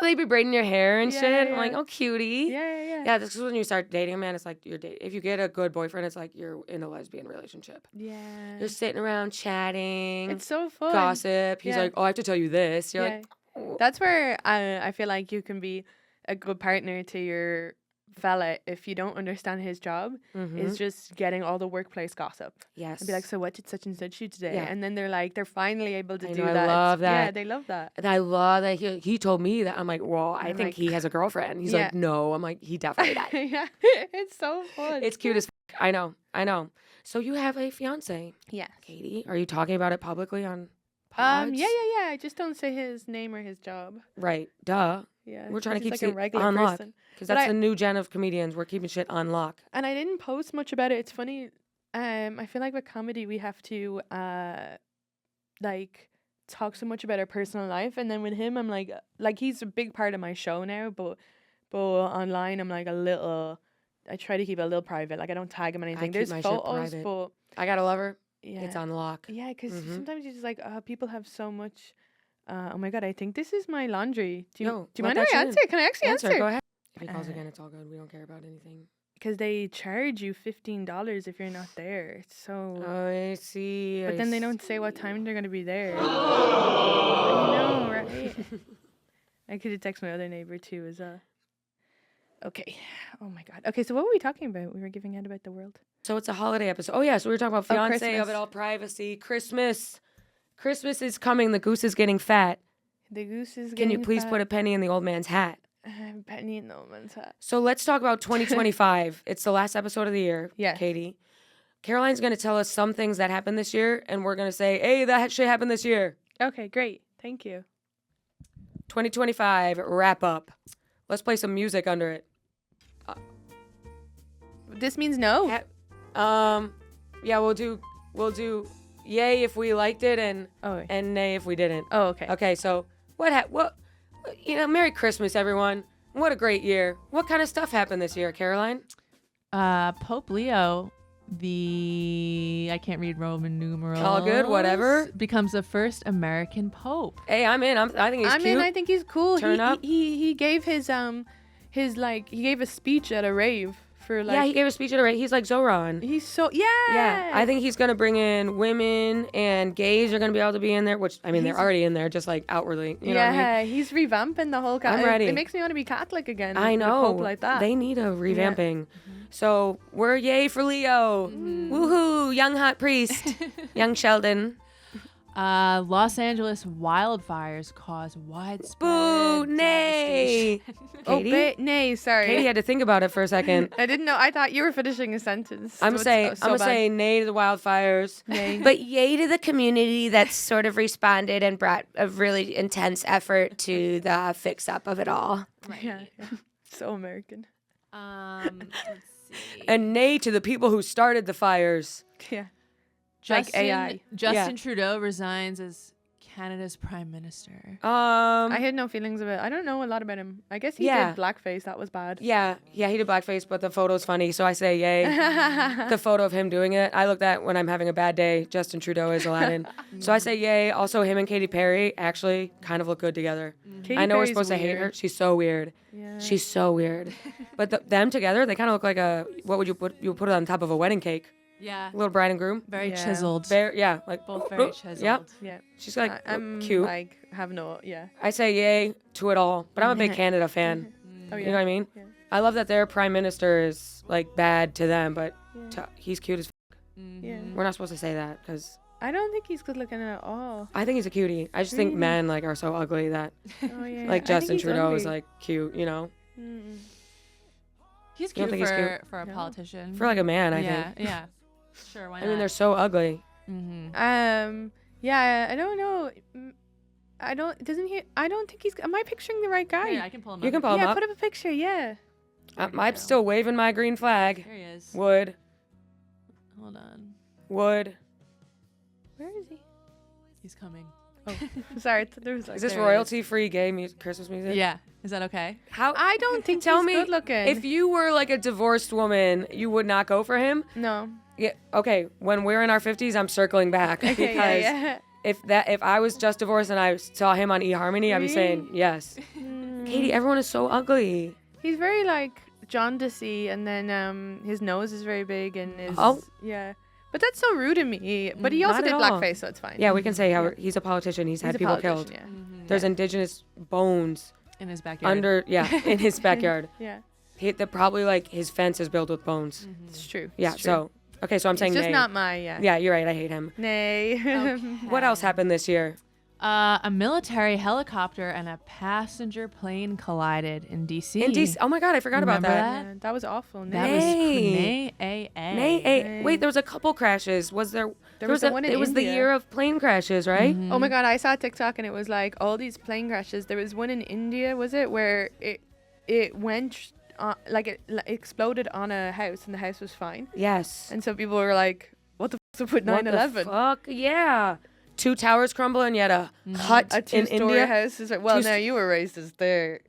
They be braiding your hair and Yeah, shit. yeah, I'm like, yeah. oh, cutie. Yeah. Yeah, this is when you start dating a man. It's like you're dating. If you get a good boyfriend, it's like you're in a lesbian relationship. Yeah. You're sitting around chatting, It's so fun. gossip. He's Yeah. like, oh, I have to tell you this. You're Yeah. like, oh. That's where I feel like you can be a good partner to your fella if you don't understand his job Mhm. is just getting all the workplace gossip Yes. and be like, so what did such and such do today? Yeah. And then they're finally able to I do know, I that. love Yeah, that. they love that. And I love that he told me that. I'm like, well, I I'm think like- he has a girlfriend. He's Yeah. like, no. I'm like, he definitely does. Yeah, it's so fun. It's cute as f- I know. So you have a fiance, Yes. Katie. Are you talking about it publicly on pods? Yeah. I just don't say his name or his job. Right. Duh. Yeah. We're trying to he's keep like a it regular on lock. person. Because But that's I- the new gen of comedians. We're keeping shit on lock. And I didn't post much about it. It's funny. I feel like with comedy we have to like talk so much about our personal life, and then with him, I'm like he's a big part of my show now, but online, I'm like I try to keep it a little private. Like I don't tag him anything. keep There's my shit photos, private. but I gotta love her. yeah, It's on lock. yeah, because Mhm. sometimes you're just like, people have so much. Oh my god, I think this is my laundry. Do you Yo, do you let mind if that I shit in. answer? Can I actually answer? Go ahead. If he calls Uh, again, it's all good. We don't care about anything. Because they charge you $15 if you're not there. It's so. I see. But I then they see. don't say what time they're gonna be there. I know, right? I could have texted my other neighbor too. Okay. Oh my god. Okay, so what were we talking about? We were giving out about the world. So it's a holiday episode. Oh yeah, so we were talking about fiance of Christmas. it all, privacy, Christmas. Christmas is coming. The goose is getting fat. The goose is. Can you please put a penny in the old man's hat? penny in the old hat? So let's talk about 2025. It's the last episode of the year. Yeah. Katie. Caroline's gonna tell us some things that happened this year, and we're gonna say, "Hey, that shit happened this year." Okay, great. Thank you. 2025 wrap up. Let's play some music under it. This means no. Yeah, we'll do yay if we liked it and nay if we didn't. Oh, okay. Okay, so what Merry Christmas, everyone. What a great year. What kind of stuff happened this year, Caroline? Pope Leo, I can't read Roman numerals. All good, whatever. Becomes the first American pope. Hey, I'm in. I think he's cute. I think he's cool. Turn up. He gave he gave a speech at a rave for like. Yeah, he gave a speech at a rate. He's like Zoran. He's so Yeah, I think he's gonna bring in women and gays are gonna be able to be in there. Which I mean, they're already in there, just like outwardly. You know what I mean? He's revamping the whole. I'm ready. It makes me want to be Catholic again. I with a know. Pope like that. They need a revamping. So we're yay for Leo. Woohoo! Young hot priest, young Sheldon. Los Angeles wildfires cause widespread Boo! Nay. devastation. Katie? nay, sorry. Katie had to think about it for a second. I didn't know. I thought you were finishing a sentence. I'm gonna say nay to the wildfires, but yay to the community that sort of responded and brought a really intense effort to the fix up of it all. Yeah. So American. Let's see. And nay to the people who started the fires. Yeah. Justin, AI. Justin Trudeau resigns as Canada's prime minister. I had no feelings of it. I don't know a lot about him. I guess he did blackface. That was bad. Yeah, he did blackface, but the photo's funny, so I say yay. The photo of him doing it, I look at when I'm having a bad day. Justin Trudeau is Aladdin, so I say yay. Also, him and Katy Perry actually kind of look good together. Katy I know we're Perry's supposed to hate her. weird. She's so weird. Yeah. She's so weird. But them together, they kind of look like what would you put? You would put it on top of a wedding cake. Yeah. Little bride and groom. Very Yeah. chiseled. Like Both very chiseled. Yep. Yeah. She's like I'm cute. like have no I say yay to it all, but I'm a big Canada fan. Oh, You know what I mean? Yeah. I love that their prime minister is like bad to them, but Yeah. he's cute as. Yeah. We're not supposed to say that because I don't think he's good looking at all. I think he's a cutie. I just think Really? men like are so ugly that Oh yeah. like I think Justin he's Trudeau is ugly. like cute, you know, He's You don't cute think he's for a No. politician. for like a man. I yeah, think. yeah. Sure, why I not? mean, they're so ugly. Yeah. I don't know. I don't. Doesn't he? I don't think he's. Am I picturing the right guy? Here, I can pull him You up. can pull him Yeah. up. Put up a picture. Yeah. I'm still waving my green flag. There he is. Wood, Hold on. wood. Where is he? He's coming. Sorry. There was like. Is this there it is. royalty-free gay Christmas music? Yeah. Is that okay? How? I don't think Tell he's me good looking. if you were like a divorced woman, you would not go for him. No. Yeah. Okay. When we're in our 50s, I'm circling back because Okay. Yeah. if I was just divorced and I saw him on eHarmony, I'd be saying yes. Katie, everyone is so ugly. He's very like jaundicey, and then his nose is very big, and his yeah. But that's so rude to me. But he also Not did at all. blackface, so it's fine. Yeah, we can say how he's a politician. He's had a people politician, killed. Yeah. There's indigenous bones In his backyard. in his backyard. Yeah. Probably like his fence is built with bones. It's true. Yeah. It's true. So okay, so I'm saying it's just nay. not my yeah. Yeah, you're right. I hate him. Nay. What else happened this year? A military helicopter and a passenger plane collided in D.C. In DC. Oh my God, I forgot about Remember that. Yeah, that was awful. That Nay. was Nay. nay. Nay. Wait, there was a couple crashes. Was there? There was the one in It was the India. year of plane crashes, right? Oh my god, I saw TikTok and it was like all these plane crashes. There was one in India, was it, where it went it exploded on a house and the house was fine. Yes. And so people were like, "What the fuck's up with What 9/11?" the fuck? Yeah. 2 towers crumble and yet a hut A in two-story India. house is well. Two No, you were raised as there.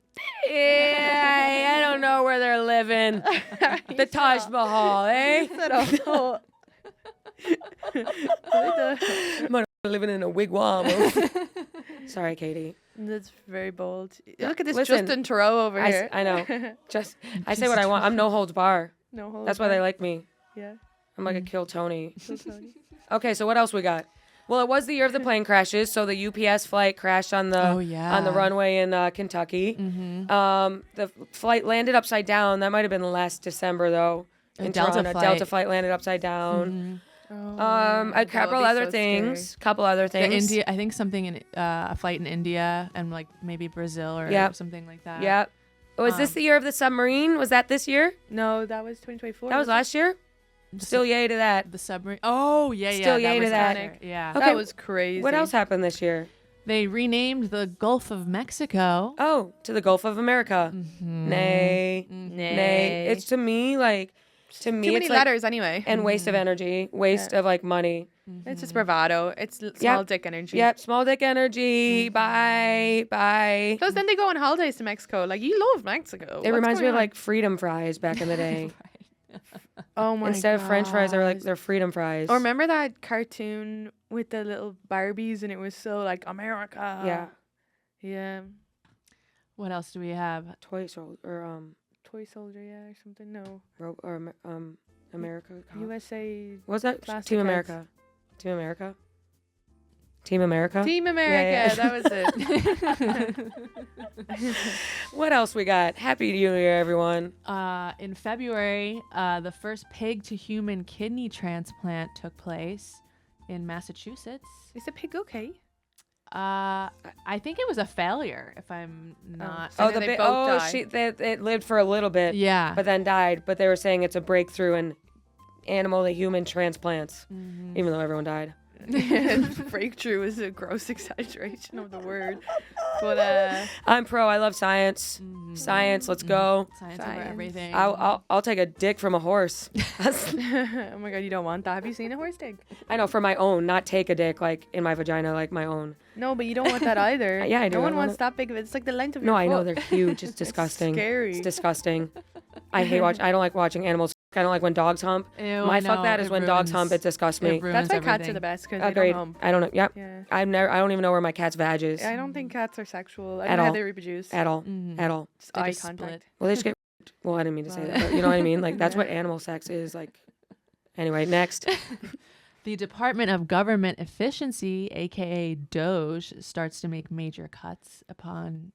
Yeah, I don't know where they're living. The Taj Mahal, eh? Living in a wigwam. Sorry, Katie. That's very bold. Look at this Listen, Justin Trudeau over here. I know. I say what I want. I'm no holds bar. No hold. That's why they like me. Yeah. I'm like a kill Tony. Okay, so what else we got? Well, it was the year of the plane crashes, so the UPS flight crashed on the on the runway in Kentucky. The flight landed upside down. That might have been last December though. A in Delta Toronto. flight. Delta flight landed upside down. A couple other things. I think something in a flight in India and like maybe Brazil or something like that. Yep. Was this the year of the submarine? Was that this year? No, that was 2024. That was last year? Still yay to that. The submarine. Oh, yeah, yeah. Still yay to was that. iconic. Yeah. Okay. That was crazy. What else happened this year? They renamed the Gulf of Mexico. Oh, to the Gulf of America. Nay. It's to me like Too many it's like, letters anyway. and waste of energy, waste of like money. It's just bravado. It's small dick energy. Yep, small dick energy. Bye. Plus, then they go on holidays to Mexico. Like, you love Mexico. It reminds me of like freedom fries back in the day. Oh my Instead God. of French fries, they're freedom fries. Or remember that cartoon with the little Barbies and it was so like America. Yeah. Yeah. What else do we have? Toy Soldier or Toy Soldier, yeah, or something. No. America. USA. What was that? Plastic Team heads. America. Team America. Team America. Team America. Yeah. That was it. What else we got? Happy New Year, everyone. In February, the first pig to human kidney transplant took place in Massachusetts. Is the pig okay? I think it was a failure, if I'm not. So then they both died. It lived for a little bit. Yeah. But then died. But they were saying it's a breakthrough in animal to human transplants, even though everyone died. Breakthrough is a gross exaggeration of the word. But I'm pro. I love science. Science. Let's go. Science over everything. I'll take a dick from a horse. oh my God, you don't want that. Have you seen a horse dick? I know, for my own, not take a dick like in my vagina, like my own. No, but you don't want that either. Yeah, I do. No one I wants want that big of it. It's like the length of your No, I know foot. they're huge. It's disgusting. Scary. It's disgusting. I don't like watching animals. I don't like when dogs hump. Ew, Fuck that is when dogs hump. It disgusts me. That's why cats are the best because they Agreed. don't hump. I don't know. Yep. Yeah. I don't even know where my cat's vag is. I don't think cats are sexual. I At don't know all. how they reproduce. At all. At all. Just They eye just contact. split. Well, they just get. Well, I didn't mean to say that, but you know what I mean. Like that's what animal sex is. Like. Anyway, next. The Department of Government Efficiency, aka Doge, starts to make major cuts upon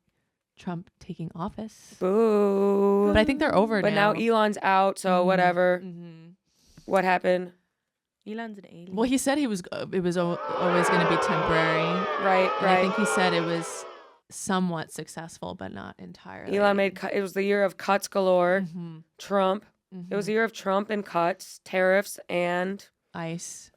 Trump taking office. Boo. But I think they're over But now. now Elon's out, so whatever. What happened? Elon's an alien. Well, he said it was always going to be temporary. Right. And I think he said it was somewhat successful, but not entirely. Elon it was the year of cuts galore. Trump. It was the year of Trump and cuts, tariffs, and Ice,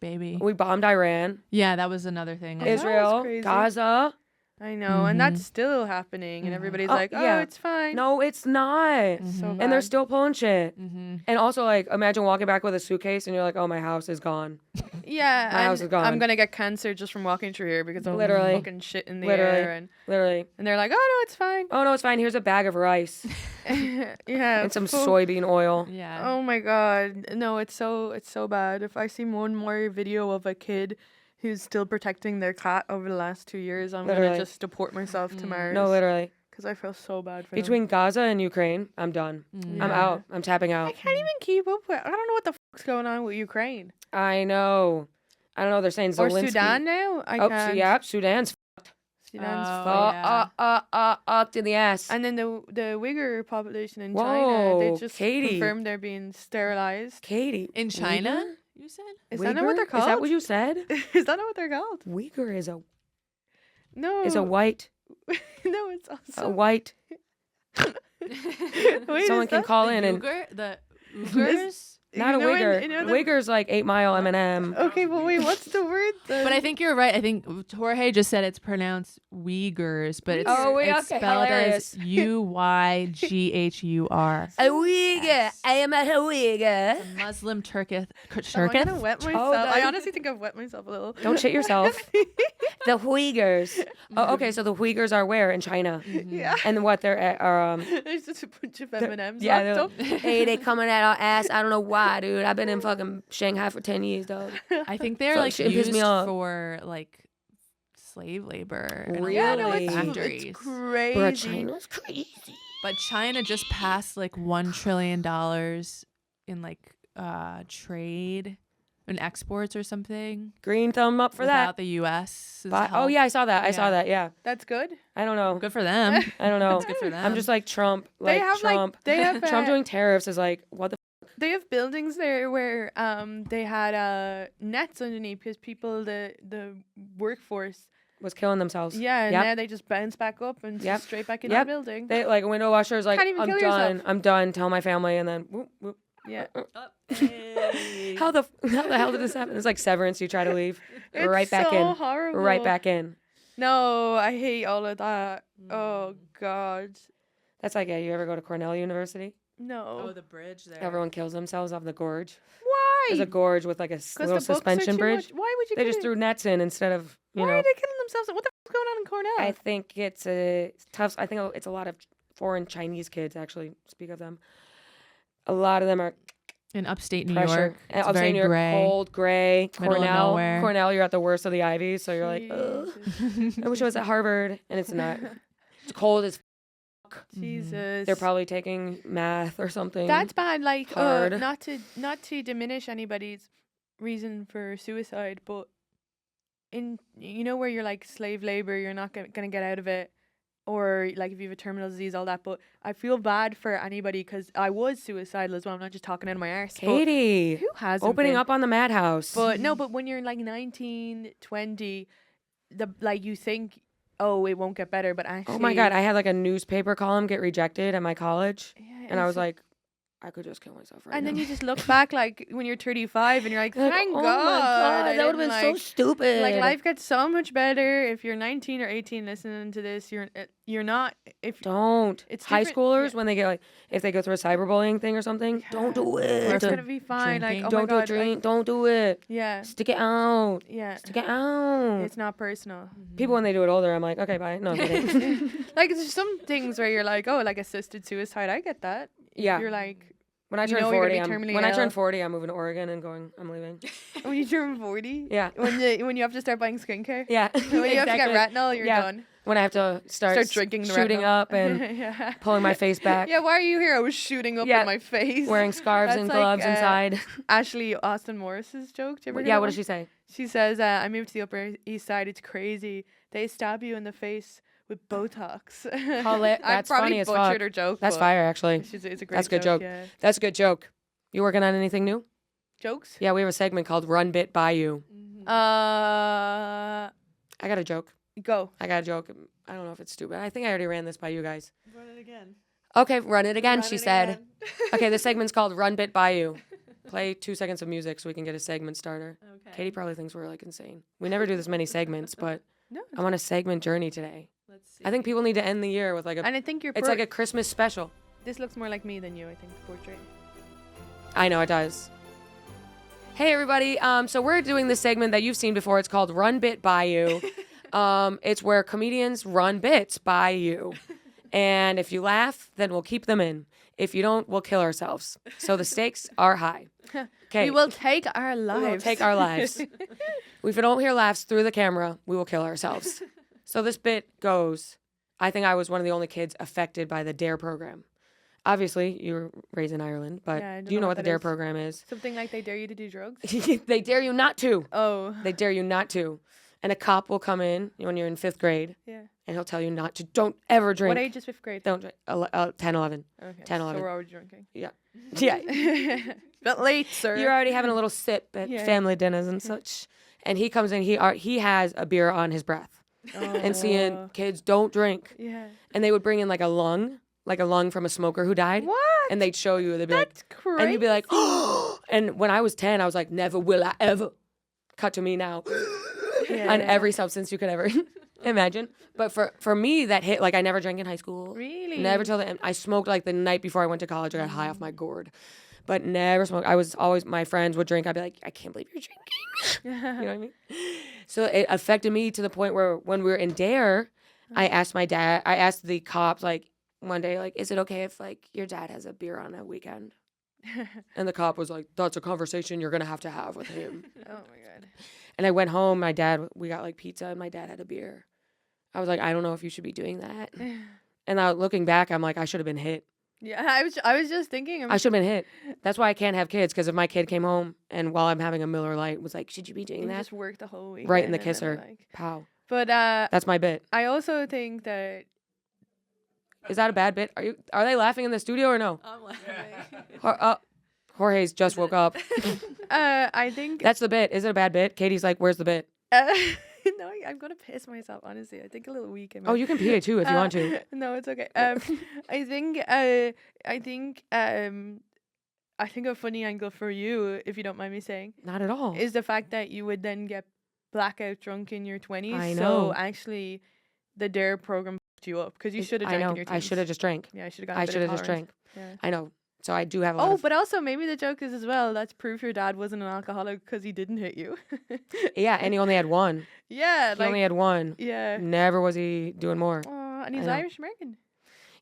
baby. We bombed Iran, Yeah, that was another thing. Israel, crazy. Gaza. I know, and that's still happening, and everybody's like, "Oh, yeah. it's fine." No, it's not. So And they're bad. still pulling shit. And also, like, imagine walking back with a suitcase and you're like, oh, my house is gone. Yeah, My house and is gone. I'm gonna get cancer just from walking through here because of Literally. fucking shit in the Literally. air, and Literally. they're like, "Oh no, it's fine." Oh, no, it's fine. Here's a bag of rice Yeah, and some fuck. soybean oil. Yeah. Oh my God, no, it's so bad. If I see one more video of a kid who's still protecting their cat over the last 2 years, I'm Literally. gonna just deport myself to Mars. No, literally. Because I feel so bad for them. Between Gaza and Ukraine, I'm done. I'm out. I'm tapping out. I can't even keep up with. I don't know what the fuck's going on with Ukraine I know. I don't know. They're saying or Zelensky. Sudan now. I can't. Yeah, Sudan's Sudan's Oh, yeah. up in the ass. And then the Uyghur population in Whoa, China, they just Katie. confirmed they're being sterilized. Katie. In China, you said? Is that not what they're Uyghur? called? Is that what you said? Is that not what they're called? Uyghur is a No. white No, it's also. white. Wait, Someone is can that- call in and The Uyghurs? Not a Uyghur. Uyghur's like 8 Mile M&M. Okay, but wait, what's the word then? But I think you're right. I think Jorge just said it's pronounced Uyghurs, but it's, okay, it's spelled hilarious. as Uyghur. A Uyghur. I am a Uyghur. Muslim Turkish. I'm gonna wet myself. no. I honestly think I've wet myself a little. Don't shit yourself. The Uyghurs. Oh, okay. So the Uyghurs are where in China? Yeah. And what they're There's just a bunch of M&Ms yeah, locked up. hey, they coming at our ass. I don't know why, dude. I've been in fucking Shanghai for 10 years, dog. I think they're So like shit pissed used me off. for like slave labor. in a Really? lot Yeah, of no, it's factories. It's crazy. Bro, China's crazy. But China just passed like $1 trillion in like trade and exports or something. Green thumb up for without that. the U.S. Oh, yeah, I saw that. I saw that, yeah. That's good. I don't know. Good for them. I don't know. That's good for them. I'm just like Trump. They Like have Trump. they have Trump doing tariffs is like, what the they have buildings there where they had nets underneath because people the workforce was killing themselves. and Yep. now they just bounce back up and Yep. straight back in Yep. the building. They like a window washer is like, Can't even I'm kill done. yourself. I'm done. Tell my family, and then whoop, whoop. Yeah. How the hell did this happen? It's like Severance. You try to leave, It's right back so in, horrible. right back in. No, I hate all of that. Oh God. That's like, yeah. You ever go to Cornell University? No. the bridge there. Everyone kills themselves off the gorge. Why? There's a gorge with like a 'Cause little the books are suspension too bridge. much- Why would you? They kill just threw nets in instead of Why are they killing themselves? What the f is going on in Cornell? I think it's a tough. I think it's a lot of foreign Chinese kids actually speak of them. A lot of them are In upstate New pressure. York. And It's upstate very New York, gray. cold, gray. Middle of Cornell, nowhere. Cornell, you're at the worst of the Ivies, so you're like, ugh. Jesus. I wish I was at Harvard, and it's not. It's cold as. Jesus. They're probably taking math or something. That's bad. Like, hard. not to diminish anybody's reason for suicide, but in where you're like slave labor, you're not gonna get out of it, or like if you have a terminal disease, all that. But I feel bad for anybody because I was suicidal as well. I'm not just talking out of my arse. but Katie. who has Opening up on the madhouse. But no, but when you're like 19, 20, you think, oh, it won't get better, but actually, oh my God, I had like a newspaper column get rejected at my college, yeah, and I it's was like, I could just kill myself right and now. then you just look back like when you're 35 and you're like, Like, thank oh God, my God, I that would have been didn't, so stupid. Like life gets so much better if you're 19 or 18 listening to this. You're not if Don't. It's High different- schoolers yeah. when they get like if they go through a cyberbullying thing or something, don't do it. it's gonna be fine. Like, drinking. oh don't my do God, it. Drink. Don't do it. yeah, Stick it out. yeah. Stick it out. It's not personal. People when they do it older, I'm like, okay, bye. No, I'm kidding. Like there's some things where you're like, oh, like assisted suicide. I get that. Yeah. You're like, When I You turn know you're 40, gonna be terminally when I turn ill. 40, I'm moving to Oregon and I'm leaving. when you turn 40, Yeah. when you have to start buying skincare, Yeah. when you have to get Exactly. retinol, you're Yeah. done. When I have to start drinking the shooting retinol. up and yeah. pulling my face back, Yeah, why are you here? I was shooting up Yeah. in my face. wearing scarves That's and like, gloves inside. Ashley Austin Morris's joke. Do you ever hear Yeah, that what one? does she say? She says, I moved to the Upper East Side. It's crazy. They stab you in the face with Botox. I That's probably funny as butchered fuck. her joke. That's but fire, actually. It's a great That's a good joke. Yeah. That's a good joke. You working on anything new? Jokes? Yeah, we have a segment called Run Bit By You. Uh, I got a joke. go. I got a joke. I don't know if it's stupid. I think I already ran this by you guys. Run it again. Okay, run it again, she said. Okay, this segment's called Run Bit By You. Play 2 seconds of music so we can get a segment starter. Okay. Katie probably thinks we're like insane. We never do this many segments, but No. I'm on a segment journey today. Let's see. I think people need to end the year with like a. And I think It's like a Christmas special. This looks more like me than you, I think, the portrait. I know it does. Hey everybody, so we're doing this segment that you've seen before. It's called Run Bit By You. It's where comedians run bits by you. And if you laugh, then we'll keep them in. If you don't, we'll kill ourselves. So the stakes are high. Okay. We will take our lives. We will take our lives. If we don't hear laughs through the camera, we will kill ourselves. So this bit goes, I think I was one of the only kids affected by the DARE program. Obviously, you were raised in Ireland, but Yeah, I don't do you know know what what the that DARE is. program is? Something like they dare you to do drugs? They dare you not to. Oh. They dare you not to. And a cop will come in when you're in 5th grade, Yeah. and he'll tell you not to. Don't ever drink. What age is 5th grade? Don't drink. 10, 11. Okay. 10, So 11. we're already drinking. Yeah. Bit late, sir. You're already having a little sip at Yeah. family dinners and such. And he comes in, he has a beer on his breath. And seeing kids don't drink. Yeah. And they would bring in like a lung from a smoker who died. What? And they'd show you, they'd be That's like, crazy. and you'd be like, oh, And when I was 10, I was like, never will I ever. Cut to me now. On every substance you could ever imagine. But for me, that hit, like, I never drank in high school. Really? Never till the end. I smoked, like, the night before I went to college. I got high off my gourd. But never smoked. I was always, my friends would drink. I'd be like, I can't believe you're drinking. You know what I mean? So it affected me to the point where when we were in Dare, I asked the cops, like, one day, like, is it okay if, like, your dad has a beer on a weekend? And the cop was like, that's a conversation you're going to have with him. Oh, my God. And I went home. We got, like, pizza, and my dad had a beer. I was like, I don't know if you should be doing that. And now looking back, I'm like, I should have been hit. Yeah, I was just thinking. I should have been hit. That's why I can't have kids, because if my kid came home and while I'm having a Miller Lite was like, should you be doing You that? just work the whole week. Right in the kisser. Like, Pow. but That's my bit. I also think that Is that a bad bit? Are they laughing in the studio or no? I'm laughing. Jorge's just woke up. I think That's the bit. Is it a bad bit? Katie's like, where's the bit? no, I'm gonna piss myself. Honestly, I think a little weak. Oh, you can pee it too if you want to. No, it's okay. I think a funny angle for you, if you don't mind me saying, Not at all. is the fact that you would then get blackout drunk in your 20s. I So know. actually, the Dare program fucked you up because you should have I drank know. in your 20s. I should have just drank. Yeah, I should have. I should have just drank. Yeah. I know. So I do have a lot Oh, of... but also maybe the joke is as well. That's proof your dad wasn't an alcoholic because he didn't hit you. Yeah, and he only had one. Yeah, He only had one. yeah. Never was he doing more. Aw, and he's know. Irish American.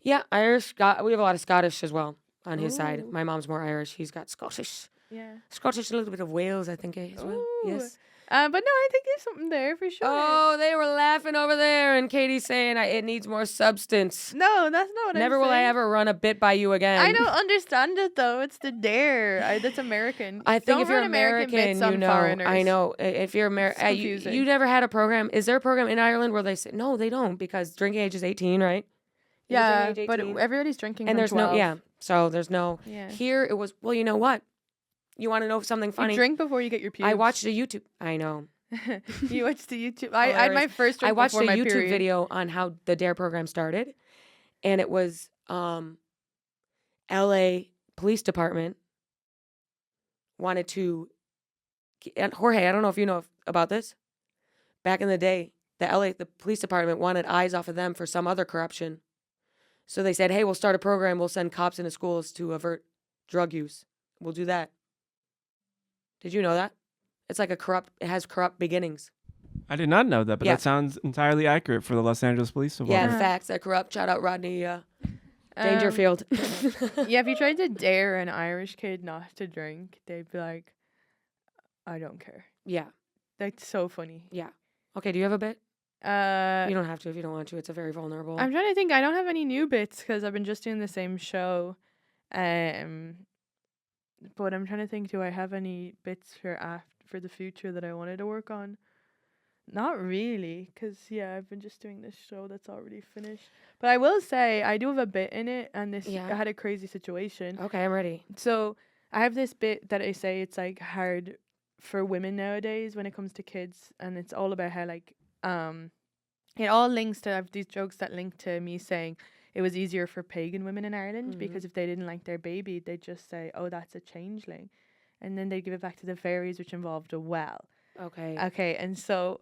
Yeah, Irish. We have a lot of Scottish as well on his side. Ooh. My mom's more Irish. He's got Scottish. Yeah. Scottish, a little bit of Wales, I think, as well. Ooh. Yes. But no, I think there's something there for sure. Oh, they were laughing over there, and Katie's saying it needs more substance. No, that's not what Never I'm will I saying. ever run a bit by you again. I don't understand it though. It's the Dare. That's American. I think Don't if you're run American bits you on know. foreigners. I know. If you're American, It's you confusing. never had a program. Is there a program in Ireland where they say no? They don't, because drinking age is 18, right? Yeah, Drinking age but 18. everybody's drinking. And from there's 12. no So there's no. Yeah. Here it was. Well, you know what? You want to know something funny? You drink before you get your pubes. I watched a YouTube. I know. You watched the YouTube. I had my first drink I watched a before my YouTube period. video on how the Dare program started, and it was L.A. Police Department wanted to. And Jorge, I don't know if you know about this. Back in the day, the police department wanted eyes off of them for some other corruption, so they said, "Hey, we'll start a program. We'll send cops into schools to avert drug use. We'll do that." Did you know that? It's like it has corrupt beginnings. I did not know that, but Yeah. that sounds entirely accurate for the Los Angeles Police Department. Yeah, facts. They're corrupt. Shout out Rodney Dangerfield. Yeah, if you tried to dare an Irish kid not to drink, they'd be like, "I don't care." Yeah. That's so funny. Yeah. Okay, do you have a bit? Uh, You don't have to if you don't want to. It's a very vulnerable. I'm trying to think. I don't have any new bits because I've been just doing the same show. But I'm trying to think. Do I have any bits for the future that I wanted to work on? Not really, because I've been just doing this show that's already finished. But I will say I do have a bit in it, and I had a crazy situation. Okay, I'm ready. So I have this bit that I say it's like hard for women nowadays when it comes to kids, and it's all about how like it all links to I have these jokes that link to me saying it was easier for pagan women in Ireland because if they didn't like their baby, they'd just say, "Oh, that's a changeling," and then they'd give it back to the fairies, which involved a well. Okay. Okay, and so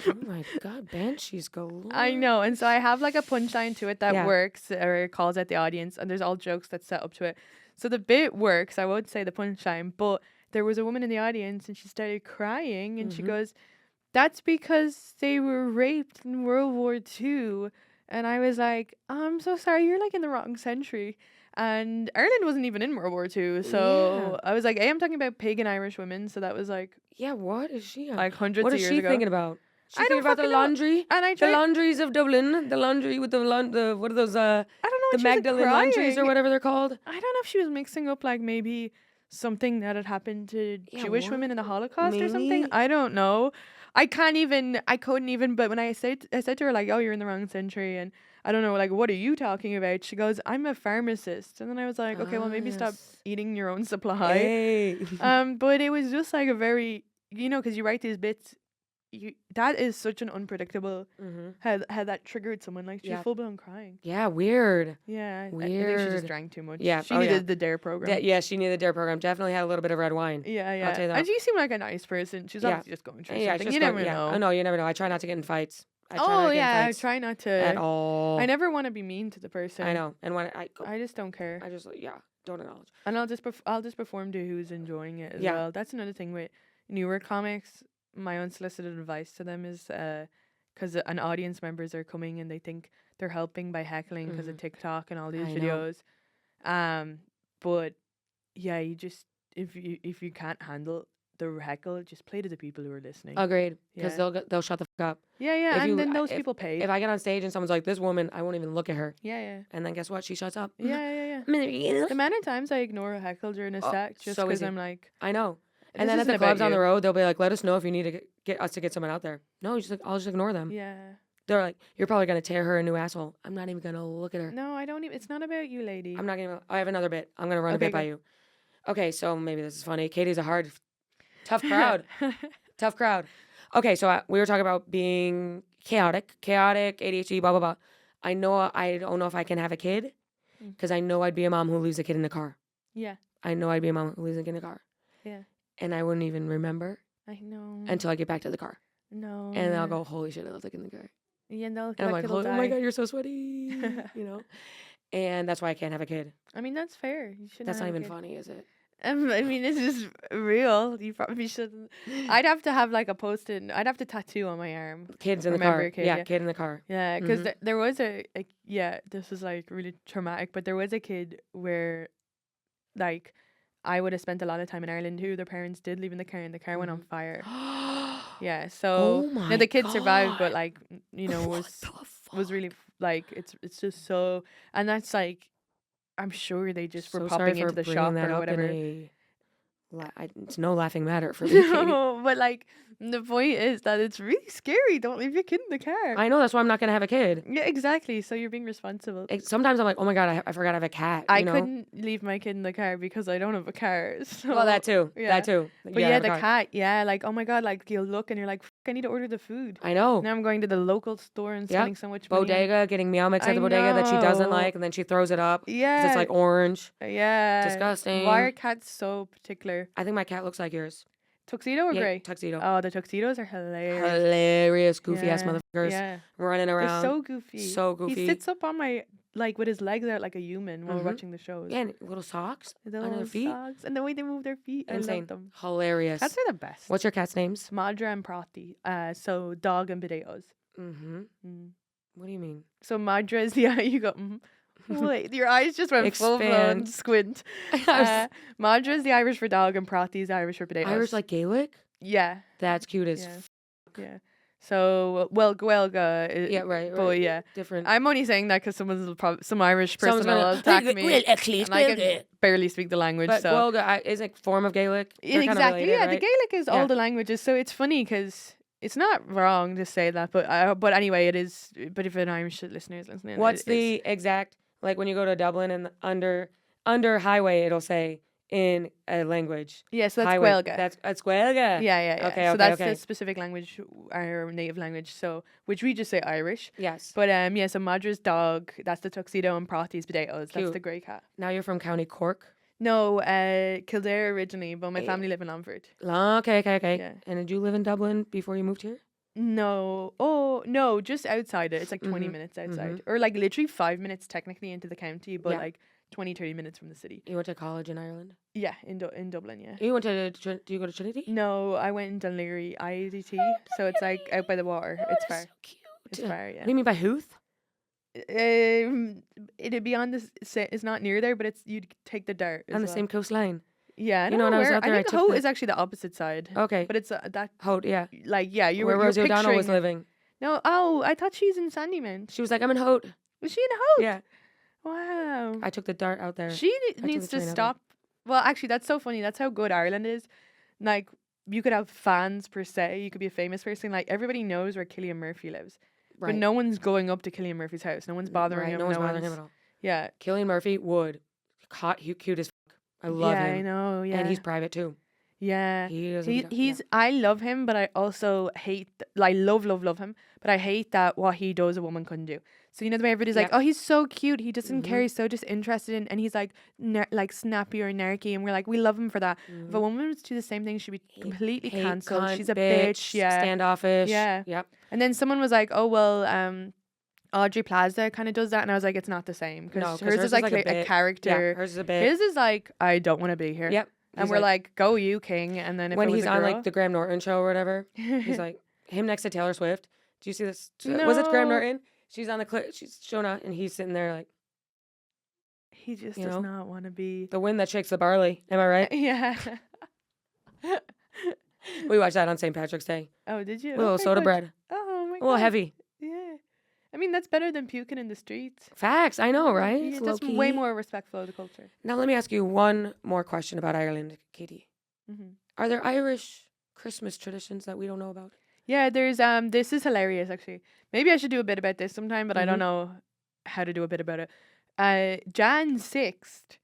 Oh my God, banshees go. I know, and so I have like a punchline to it that Yeah. works, or it calls out the audience, and there's all jokes that set up to it. So the bit works. I won't say the punchline, but there was a woman in the audience, and she started crying, and she goes, "That's because they were raped in World War II." And I was like, "I'm so sorry, you're like in the wrong century." And Ireland wasn't even in World War II, so I was like, I'm talking about pagan Irish women, so that was like Yeah, what is she on? like hundreds What of is years she ago. thinking about? She's I thinking don't about the fucking know. laundry. And I The tried. laundries of Dublin. The laundry with the what are those? I don't know. The she was, like, Magdalene laundries or crying. whatever they're called. I don't know if she was mixing up like maybe something that had happened to Yeah, Jewish what? women in the Holocaust or something. Maybe. I don't know. I couldn't even. But when I said to her like, "Oh, you're in the wrong century," and I don't know, like, what are you talking about? She goes, "I'm a pharmacist," and then I was like, "Okay, well, maybe stop yes. eating your own supply." Hey. But it was just like a very, because you write these bits that is such an unpredictable Mm-hmm. how that triggered someone. Like she's Yeah. full blown crying. Yeah, weird. Yeah, I think she Weird. just drank too much. Yeah, she oh, yeah. needed the Dare program. Yeah, she needed the Dare program. Definitely had a little bit of red wine. Yeah, yeah. I'll tell you that. And she seemed like a nice person. She's Yeah. obviously just going through Yeah, something. just You going- never yeah. know. Oh, no, you never know. I try not to get in fights. I try not Oh to get in yeah, I fights try not to. at all. I never want to be mean to the person. I know. And when I go, I just don't care. I just don't acknowledge. And I'll just perform to who's enjoying it as Yeah. well. That's another thing with newer comics. My unsolicited advice to them is because an audience members are coming and they think they're helping by heckling because of TikTok and all these I know. videos. But yeah, you just if you can't handle the heckle, just play to the people who are listening. Agreed. Because Yeah. they'll shut the fuck up. Yeah, yeah, if and you- then those if- people pay. If I get on stage and someone's like, "This woman," I won't even look at her. Yeah, yeah. And then guess what? She shuts up. Yeah, yeah, yeah. I The amount of times I ignore a heckle during a Oh, set just so because easy. I'm like, know. This And then at isn't the about clubs on you. the road, they'll be like, "Let us know if you need to get us to get someone out there." No, I'll just ignore them. yeah. They're like, "You're probably gonna tear her a new asshole." I'm not even gonna look at her. No, I don't even. It's not about you, lady. I'm not gonna. I have another bit. I'm gonna run a Okay, bit by go. you. Okay, so maybe this is funny. Katie's a tough crowd. Tough crowd. Okay, so we were talking about being chaotic, ADHD, blah blah blah. I don't know if I can have a kid Mm. because I know I'd be a mom who leaves a kid in the car. Yeah, I know I'd be a mom who leaves a kid in the car, yeah. and I wouldn't even remember I know. until I get back to the car, no. and then I'll go, "Holy shit, I left the kid in the car," Yeah, and they'll and I'm like, it'll "Oh my die. god, you're so sweaty," you know. And that's why I can't have a kid. I mean, that's fair. You should. That's not even funny, is it? I mean, it's just real. You probably shouldn't. I'd have to have like a post-it. I'd have to tattoo on my arm. Kids in the Remember car. a kid, yeah, yeah. kid in the car. Yeah, because Mhm. there was yeah, this was like really traumatic, but there was a kid where, like, I would have spent a lot of time in Ireland who their parents did leave in the car and the car went on fire. Yeah, so Oh now my the kid survived, but God. like, What was the fuck? was really like it's just so, and that's like, I'm sure they just were So popping sorry for into the bringing shop that or up whatever. in it's no laughing matter for me. Katie. No, but like the point is that it's really scary. Don't leave your kid in the car. I know that's why I'm not gonna have a kid. Yeah, exactly. So you're being responsible. Sometimes I'm like, oh my god, I forgot I have a cat. I you know? couldn't leave my kid in the car because I don't have a car. So, Well, that too. yeah. That too. But You yeah, have a the car. cat. Yeah, like oh my god, like you'll look and you're like, I need to order the food. I know. Now I'm going to the local store and Yep. spending so much money. Bodega, getting meow mix at I the bodega that she doesn't know. like, and then she throws it up. 'Cause Yeah, it's like orange. yeah, disgusting. Why are cats so particular? I think my cat looks like yours. Tuxedo or Yeah, gray? tuxedo. Oh, the tuxedos are hilarious. Hilarious, goofy ass Yeah, motherfuckers Yeah, running they're around. so goofy. So goofy. He sits up on my like with his legs out like a human while Mhm. watching the shows. Yeah, and little socks The under their little feet. socks and the way they move their feet. I Insane. love them. Hilarious. Cats are the best. What's your cat's names? Madra and Prati. So dog and potatoes. Mm-hmm. Mm. What do you mean? So Madra is the eye. You go. Wait, your eyes just went full blown Expand. squint. Madra is the Irish for dog and Prati is the Irish for potatoes. Irish like Gaelic? yeah, That's cute as yeah, f- yeah. So well, Gwelga. Yeah, right. But yeah, Different. I'm only saying that because some Irish person Someone's will gonna- attack me. Well, actually, it's and I can Gaelic. barely speak the language. But so Gwelga is a form of Gaelic. They're kinda exactly, related, yeah. The right? Gaelic is Yeah. all the languages, so it's funny because it's not wrong to say that, but anyway, it is. But if an Irish listener is listening, What's it's- the exact, like when you go to Dublin and under highway, it'll say in a language. yeah? So that's highway. Gaelga. That's Gwelga. yeah, yeah, yeah. Okay, so okay, that's okay. the specific language, our native language. So which we just say Irish. Yes. But yeah, so Madra's dog, that's the tuxedo, and Prati's potatoes, that's Cute. the grey cat. Now you're from County Cork. No, Kildare originally, but my Eh. family live in Longford. Okay. Yeah. And did you live in Dublin before you moved here? No, oh no, just outside it. It's like 20 Mhm, minutes outside, or like literally 5 minutes technically into the county, but Yeah. like 20-30 minutes from the city. You went to college in Ireland. Yeah, in Dublin, yeah. You went to do you go to Trinity? No, I went in Dunleary, IDT, so it's like out by the water. Oh, It's that's far. So cute. It's far, What yeah. do you mean by Hooth? It'd be on this. It's not near there, but it's you'd take the dart as On the well. same coastline. Yeah, I you don't know, when know I was where. out there, I I think took Hope the- is actually the opposite side. Okay. But it's that Holt, yeah. like yeah, you Where were Rosie O'Donnell was picturing- living. No, oh, I thought she's in Sandyman. She was like, I'm in Holt. Was she in Hope? Yeah. Wow. I took the dart out there. She took needs the to train out there. stop. Well, actually, that's so funny. That's how good Ireland is. Like, you could have fans per se. You could be a famous person. Like, everybody knows where Cillian Murphy lives. Right. But no one's going up to Cillian Murphy's house. No one's bothering Right, him. No one's bothering him at all. Yeah. Cillian Murphy would. Cute as fuck. I love yeah, him. I know. Yeah. And he's private too. Yeah. He doesn't. He's I love him, but I also hate I love him, but I hate that what he does a woman couldn't do. So you know the way everybody's like, Yeah. oh, he's so cute, he doesn't care, Mhm. he's so disinterested in, and he's like like snappy or narky, and we're like, we love him for that. If a woman was to do the same thing, she'd be completely Hate, cancelled. cunt, She's a bitch. Yeah. standoffish. Yeah. Yep. And then someone was like, oh well, Audrey Plaza kind of does that, and I was like, it's not the same because No, 'cause hers is like a bit. character. Yeah, hers is a bit. His is like, I don't want to be here. Yep. And He's we're like, go you, king. And then if when it was he's a on girl, like the Graham Norton show or whatever, he's like him next to Taylor Swift. Do you see this? Was it Graham No. Norton? She's on the clip. She's showing up, and he's sitting there like he just you does know, not want to be. the wind that shakes the barley. Am I right? Yeah. We watched that on St. Patrick's Day. Oh, did you? A little Okay, soda good. bread. Oh my A little God. heavy. Yeah. I mean, that's better than puking in the streets. Facts. I know, right? Yeah, It's that's low-key. way more respectful of the culture. Now let me ask you one more question about Ireland, Katie. Hmm. Are there Irish Christmas traditions that we don't know about? Yeah, there's this is hilarious actually. Maybe I should do a bit about this sometime, but I don't Mhm. know how to do a bit about it. Jan 6th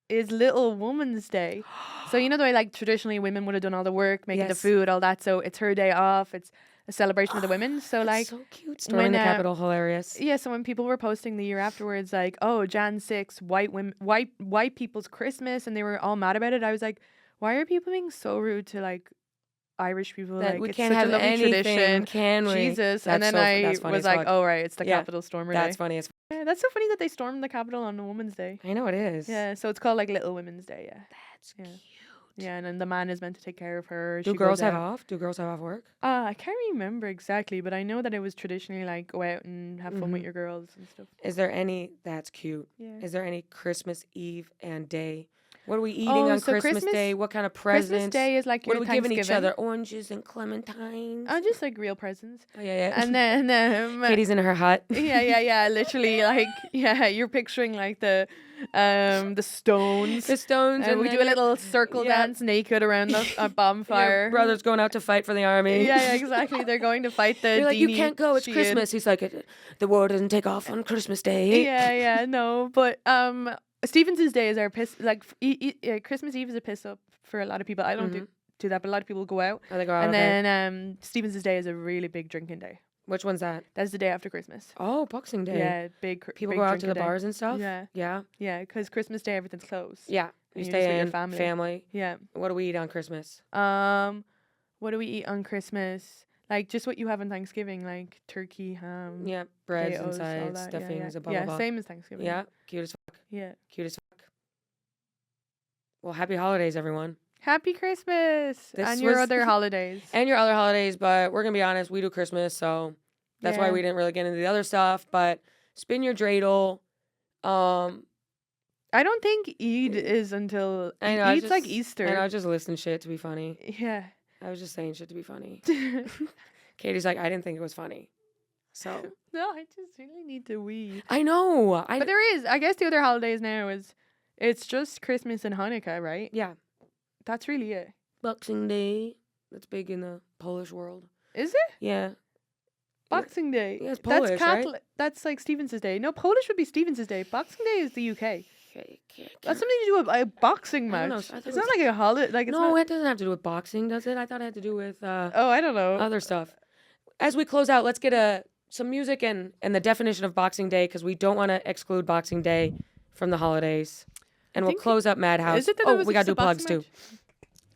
is Little Woman's Day. So you know the way like traditionally women would have done all the work, making the Yes. food, all that. So it's her day off. It's a celebration of the women. So like so cute. Storming the Capitol, hilarious. yeah, so when people were posting the year afterwards, like, oh, Jan 6, white people's Christmas, and they were all mad about it, I was like, why are people being so rude to like Irish people? That Like, we it's can't such have a lovely anything, tradition. can we? Jesus. That's And then so that's I funny was as like, fuck. oh, right, it's the Yeah, Capitol Stormer That's Day. funny as Yeah, that's so funny that they stormed the Capitol on a Woman's Day. I know it is. Yeah, so it's called like Little Women's Day, yeah. That's Yeah. cute. Yeah, and then the man is meant to take care of her. Do She girls goes have out. off? Do girls have off work? I can't remember exactly, but I know that it was traditionally like go out and have fun with Mhm. your girls and stuff. Is there any? That's cute. Yeah. Is there any Christmas Eve and day? What are we eating Oh, on so Christmas Day? What kind of presents? Christmas Day is like What your are we giving each Thanksgiving. other? Oranges and clementines. Just like real presents. Oh yeah, yeah. And then Katie's in her hut. yeah, literally like you're picturing like the stones. The stones, And we then do a little circle yeah. dance naked around a Your bonfire. brother's going out to fight for the army. Yeah, exactly. They're going to fight the You're like, you Dini can't go. It's Shi'ud. Christmas. He's like, the war doesn't take off on Christmas Day. Yeah, no, but Stevens's Day is our piss. Like Christmas Eve is a piss up for a lot of people. I don't do that, but a lot of people go out. Oh, they go out, And okay. then Stevens's Day is a really big drinking day. Which one's that? That's the day after Christmas. Oh, Boxing Day. Yeah, big. People big go out to drinking the day. bars and stuff. Yeah, Yeah. yeah, because Christmas Day everything's closed. Yeah. You And you're just stay with your in family. family. Yeah. What do we eat on Christmas? What do we eat on Christmas? Like just what you have on Thanksgiving, like turkey, ham. Yeah, breads potatoes, and all sides, that. stuffings, yeah. and blah, Yeah, blah, blah. same as Thanksgiving. Yeah, cute as fuck. Yeah. Cute as fuck. Well, happy holidays, everyone. Happy Christmas This and your was- other holidays. And your other holidays, but we're going to be honest, we do Christmas, so that's why Yeah. we didn't really get into the other stuff. But spin your dreidel. I don't think Eid is until I know. Eid's like Easter. I know, I was just listening shit to be funny. Yeah. I was just saying shit to be funny. Katie's like, I didn't think it was funny. So, No, I just really need to wee. I know. But there is, I guess the other holidays now is, it's just Christmas and Hanukkah, right? Yeah. That's really it. Boxing Day. That's big in the Polish world. Is it? Yeah. Boxing Day. Yeah, it's Polish, That's right? Catholic. That's like Stevens's Day. No, Polish would be Stevens's Day. Boxing Day is the UK. That's something to do with a boxing I don't know, match. I thought It's it not was- like a holiday. Like it's No, not. it doesn't have to do with boxing, does it? I thought it had to do with Oh, I don't know. other stuff. As we close out, let's get some music and the definition of Boxing Day, because we don't want to exclude Boxing Day from the holidays. And we'll think- close up Madhouse. Is it that Oh, it was we got to just do a plugs boxing too.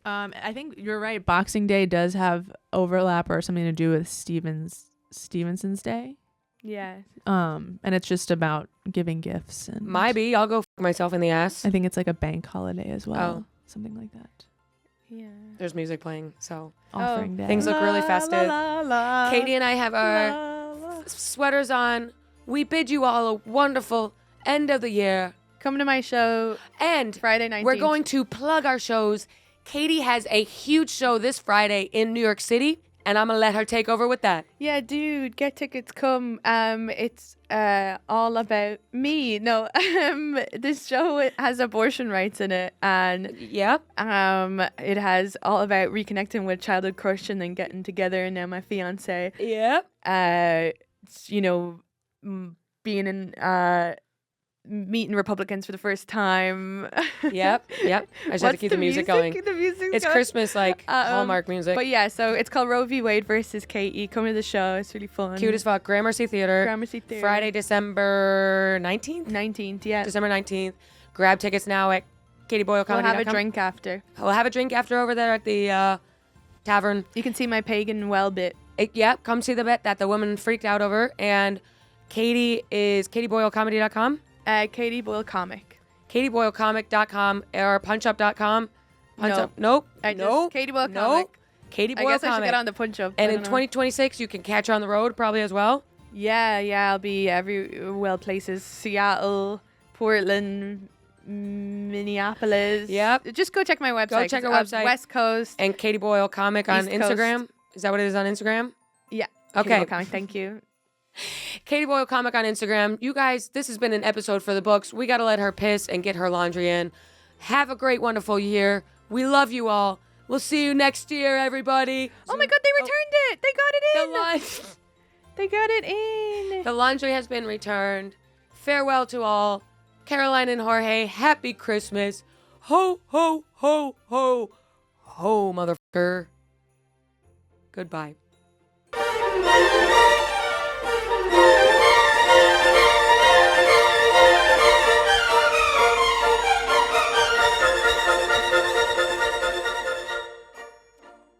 match? I think you're right. Boxing Day does have overlap or something to do with Stevenson's Day. Yeah. And it's just about giving gifts and Maybe I'll go f myself in the ass. I think it's like a bank holiday as well. Oh. Something like that. Yeah. There's music playing, so Offering Day. things look really festive. La, la, Katie and I have our la, la. sweaters on. We bid you all a wonderful end of the year. Come to my show And Friday 19th. we're going to plug our shows. Katie has a huge show this Friday in New York City, and I'm going to let her take over with that. Yeah, dude, get tickets, come. It's all about me. No, this show has abortion rights in it, and Yep. it has all about reconnecting with childhood crush and then getting together, and now my fiance. Yep. You know, being in meeting Republicans for the first time. Yep. I just have to keep the music going. The music's It's going. Christmas, like Hallmark music. But yeah, so it's called Roe v. Wade versus Katie. Come to the show. It's really fun. Cute as fuck. Gramercy Theater. Gramercy Theater. Friday, December 19th? 19th, yeah. December 19th. Grab tickets now at katieboylecomedy.com. We'll have a drink after. We'll have a drink after over there at the tavern. You can see my pagan well bit. Yep, come see the bit that the woman freaked out over. And Katie is katieboylecomedy.com. Katie Boyle Comic. katieboylecomic.com or punchup.com. No. Nope. Just Katie Boyle Comic. Katie I Boyle guess I should Comic. get on the punch up. And I in don't know. 2026, you can catch her on the road probably as well. Yeah, I'll be places. Seattle, Portland, Minneapolis. Yep. Just go check my website. Go check her website. West Coast. And Katie Boyle Comic on East Coast. Instagram. Is that what it is on Instagram? Yeah. Okay. Katie Boyle Comic, thank you. Katie Boyle Comic on Instagram. You guys, this has been an episode for the books. We got to let her piss and get her laundry in. Have a great, wonderful year. We love you all. We'll see you next year, everybody. Oh my God, they returned it. They got it in. They got it in. The laundry has been returned. Farewell to all. Caroline and Jorge, happy Christmas. Ho, ho, ho, ho, ho, motherfucker. Goodbye.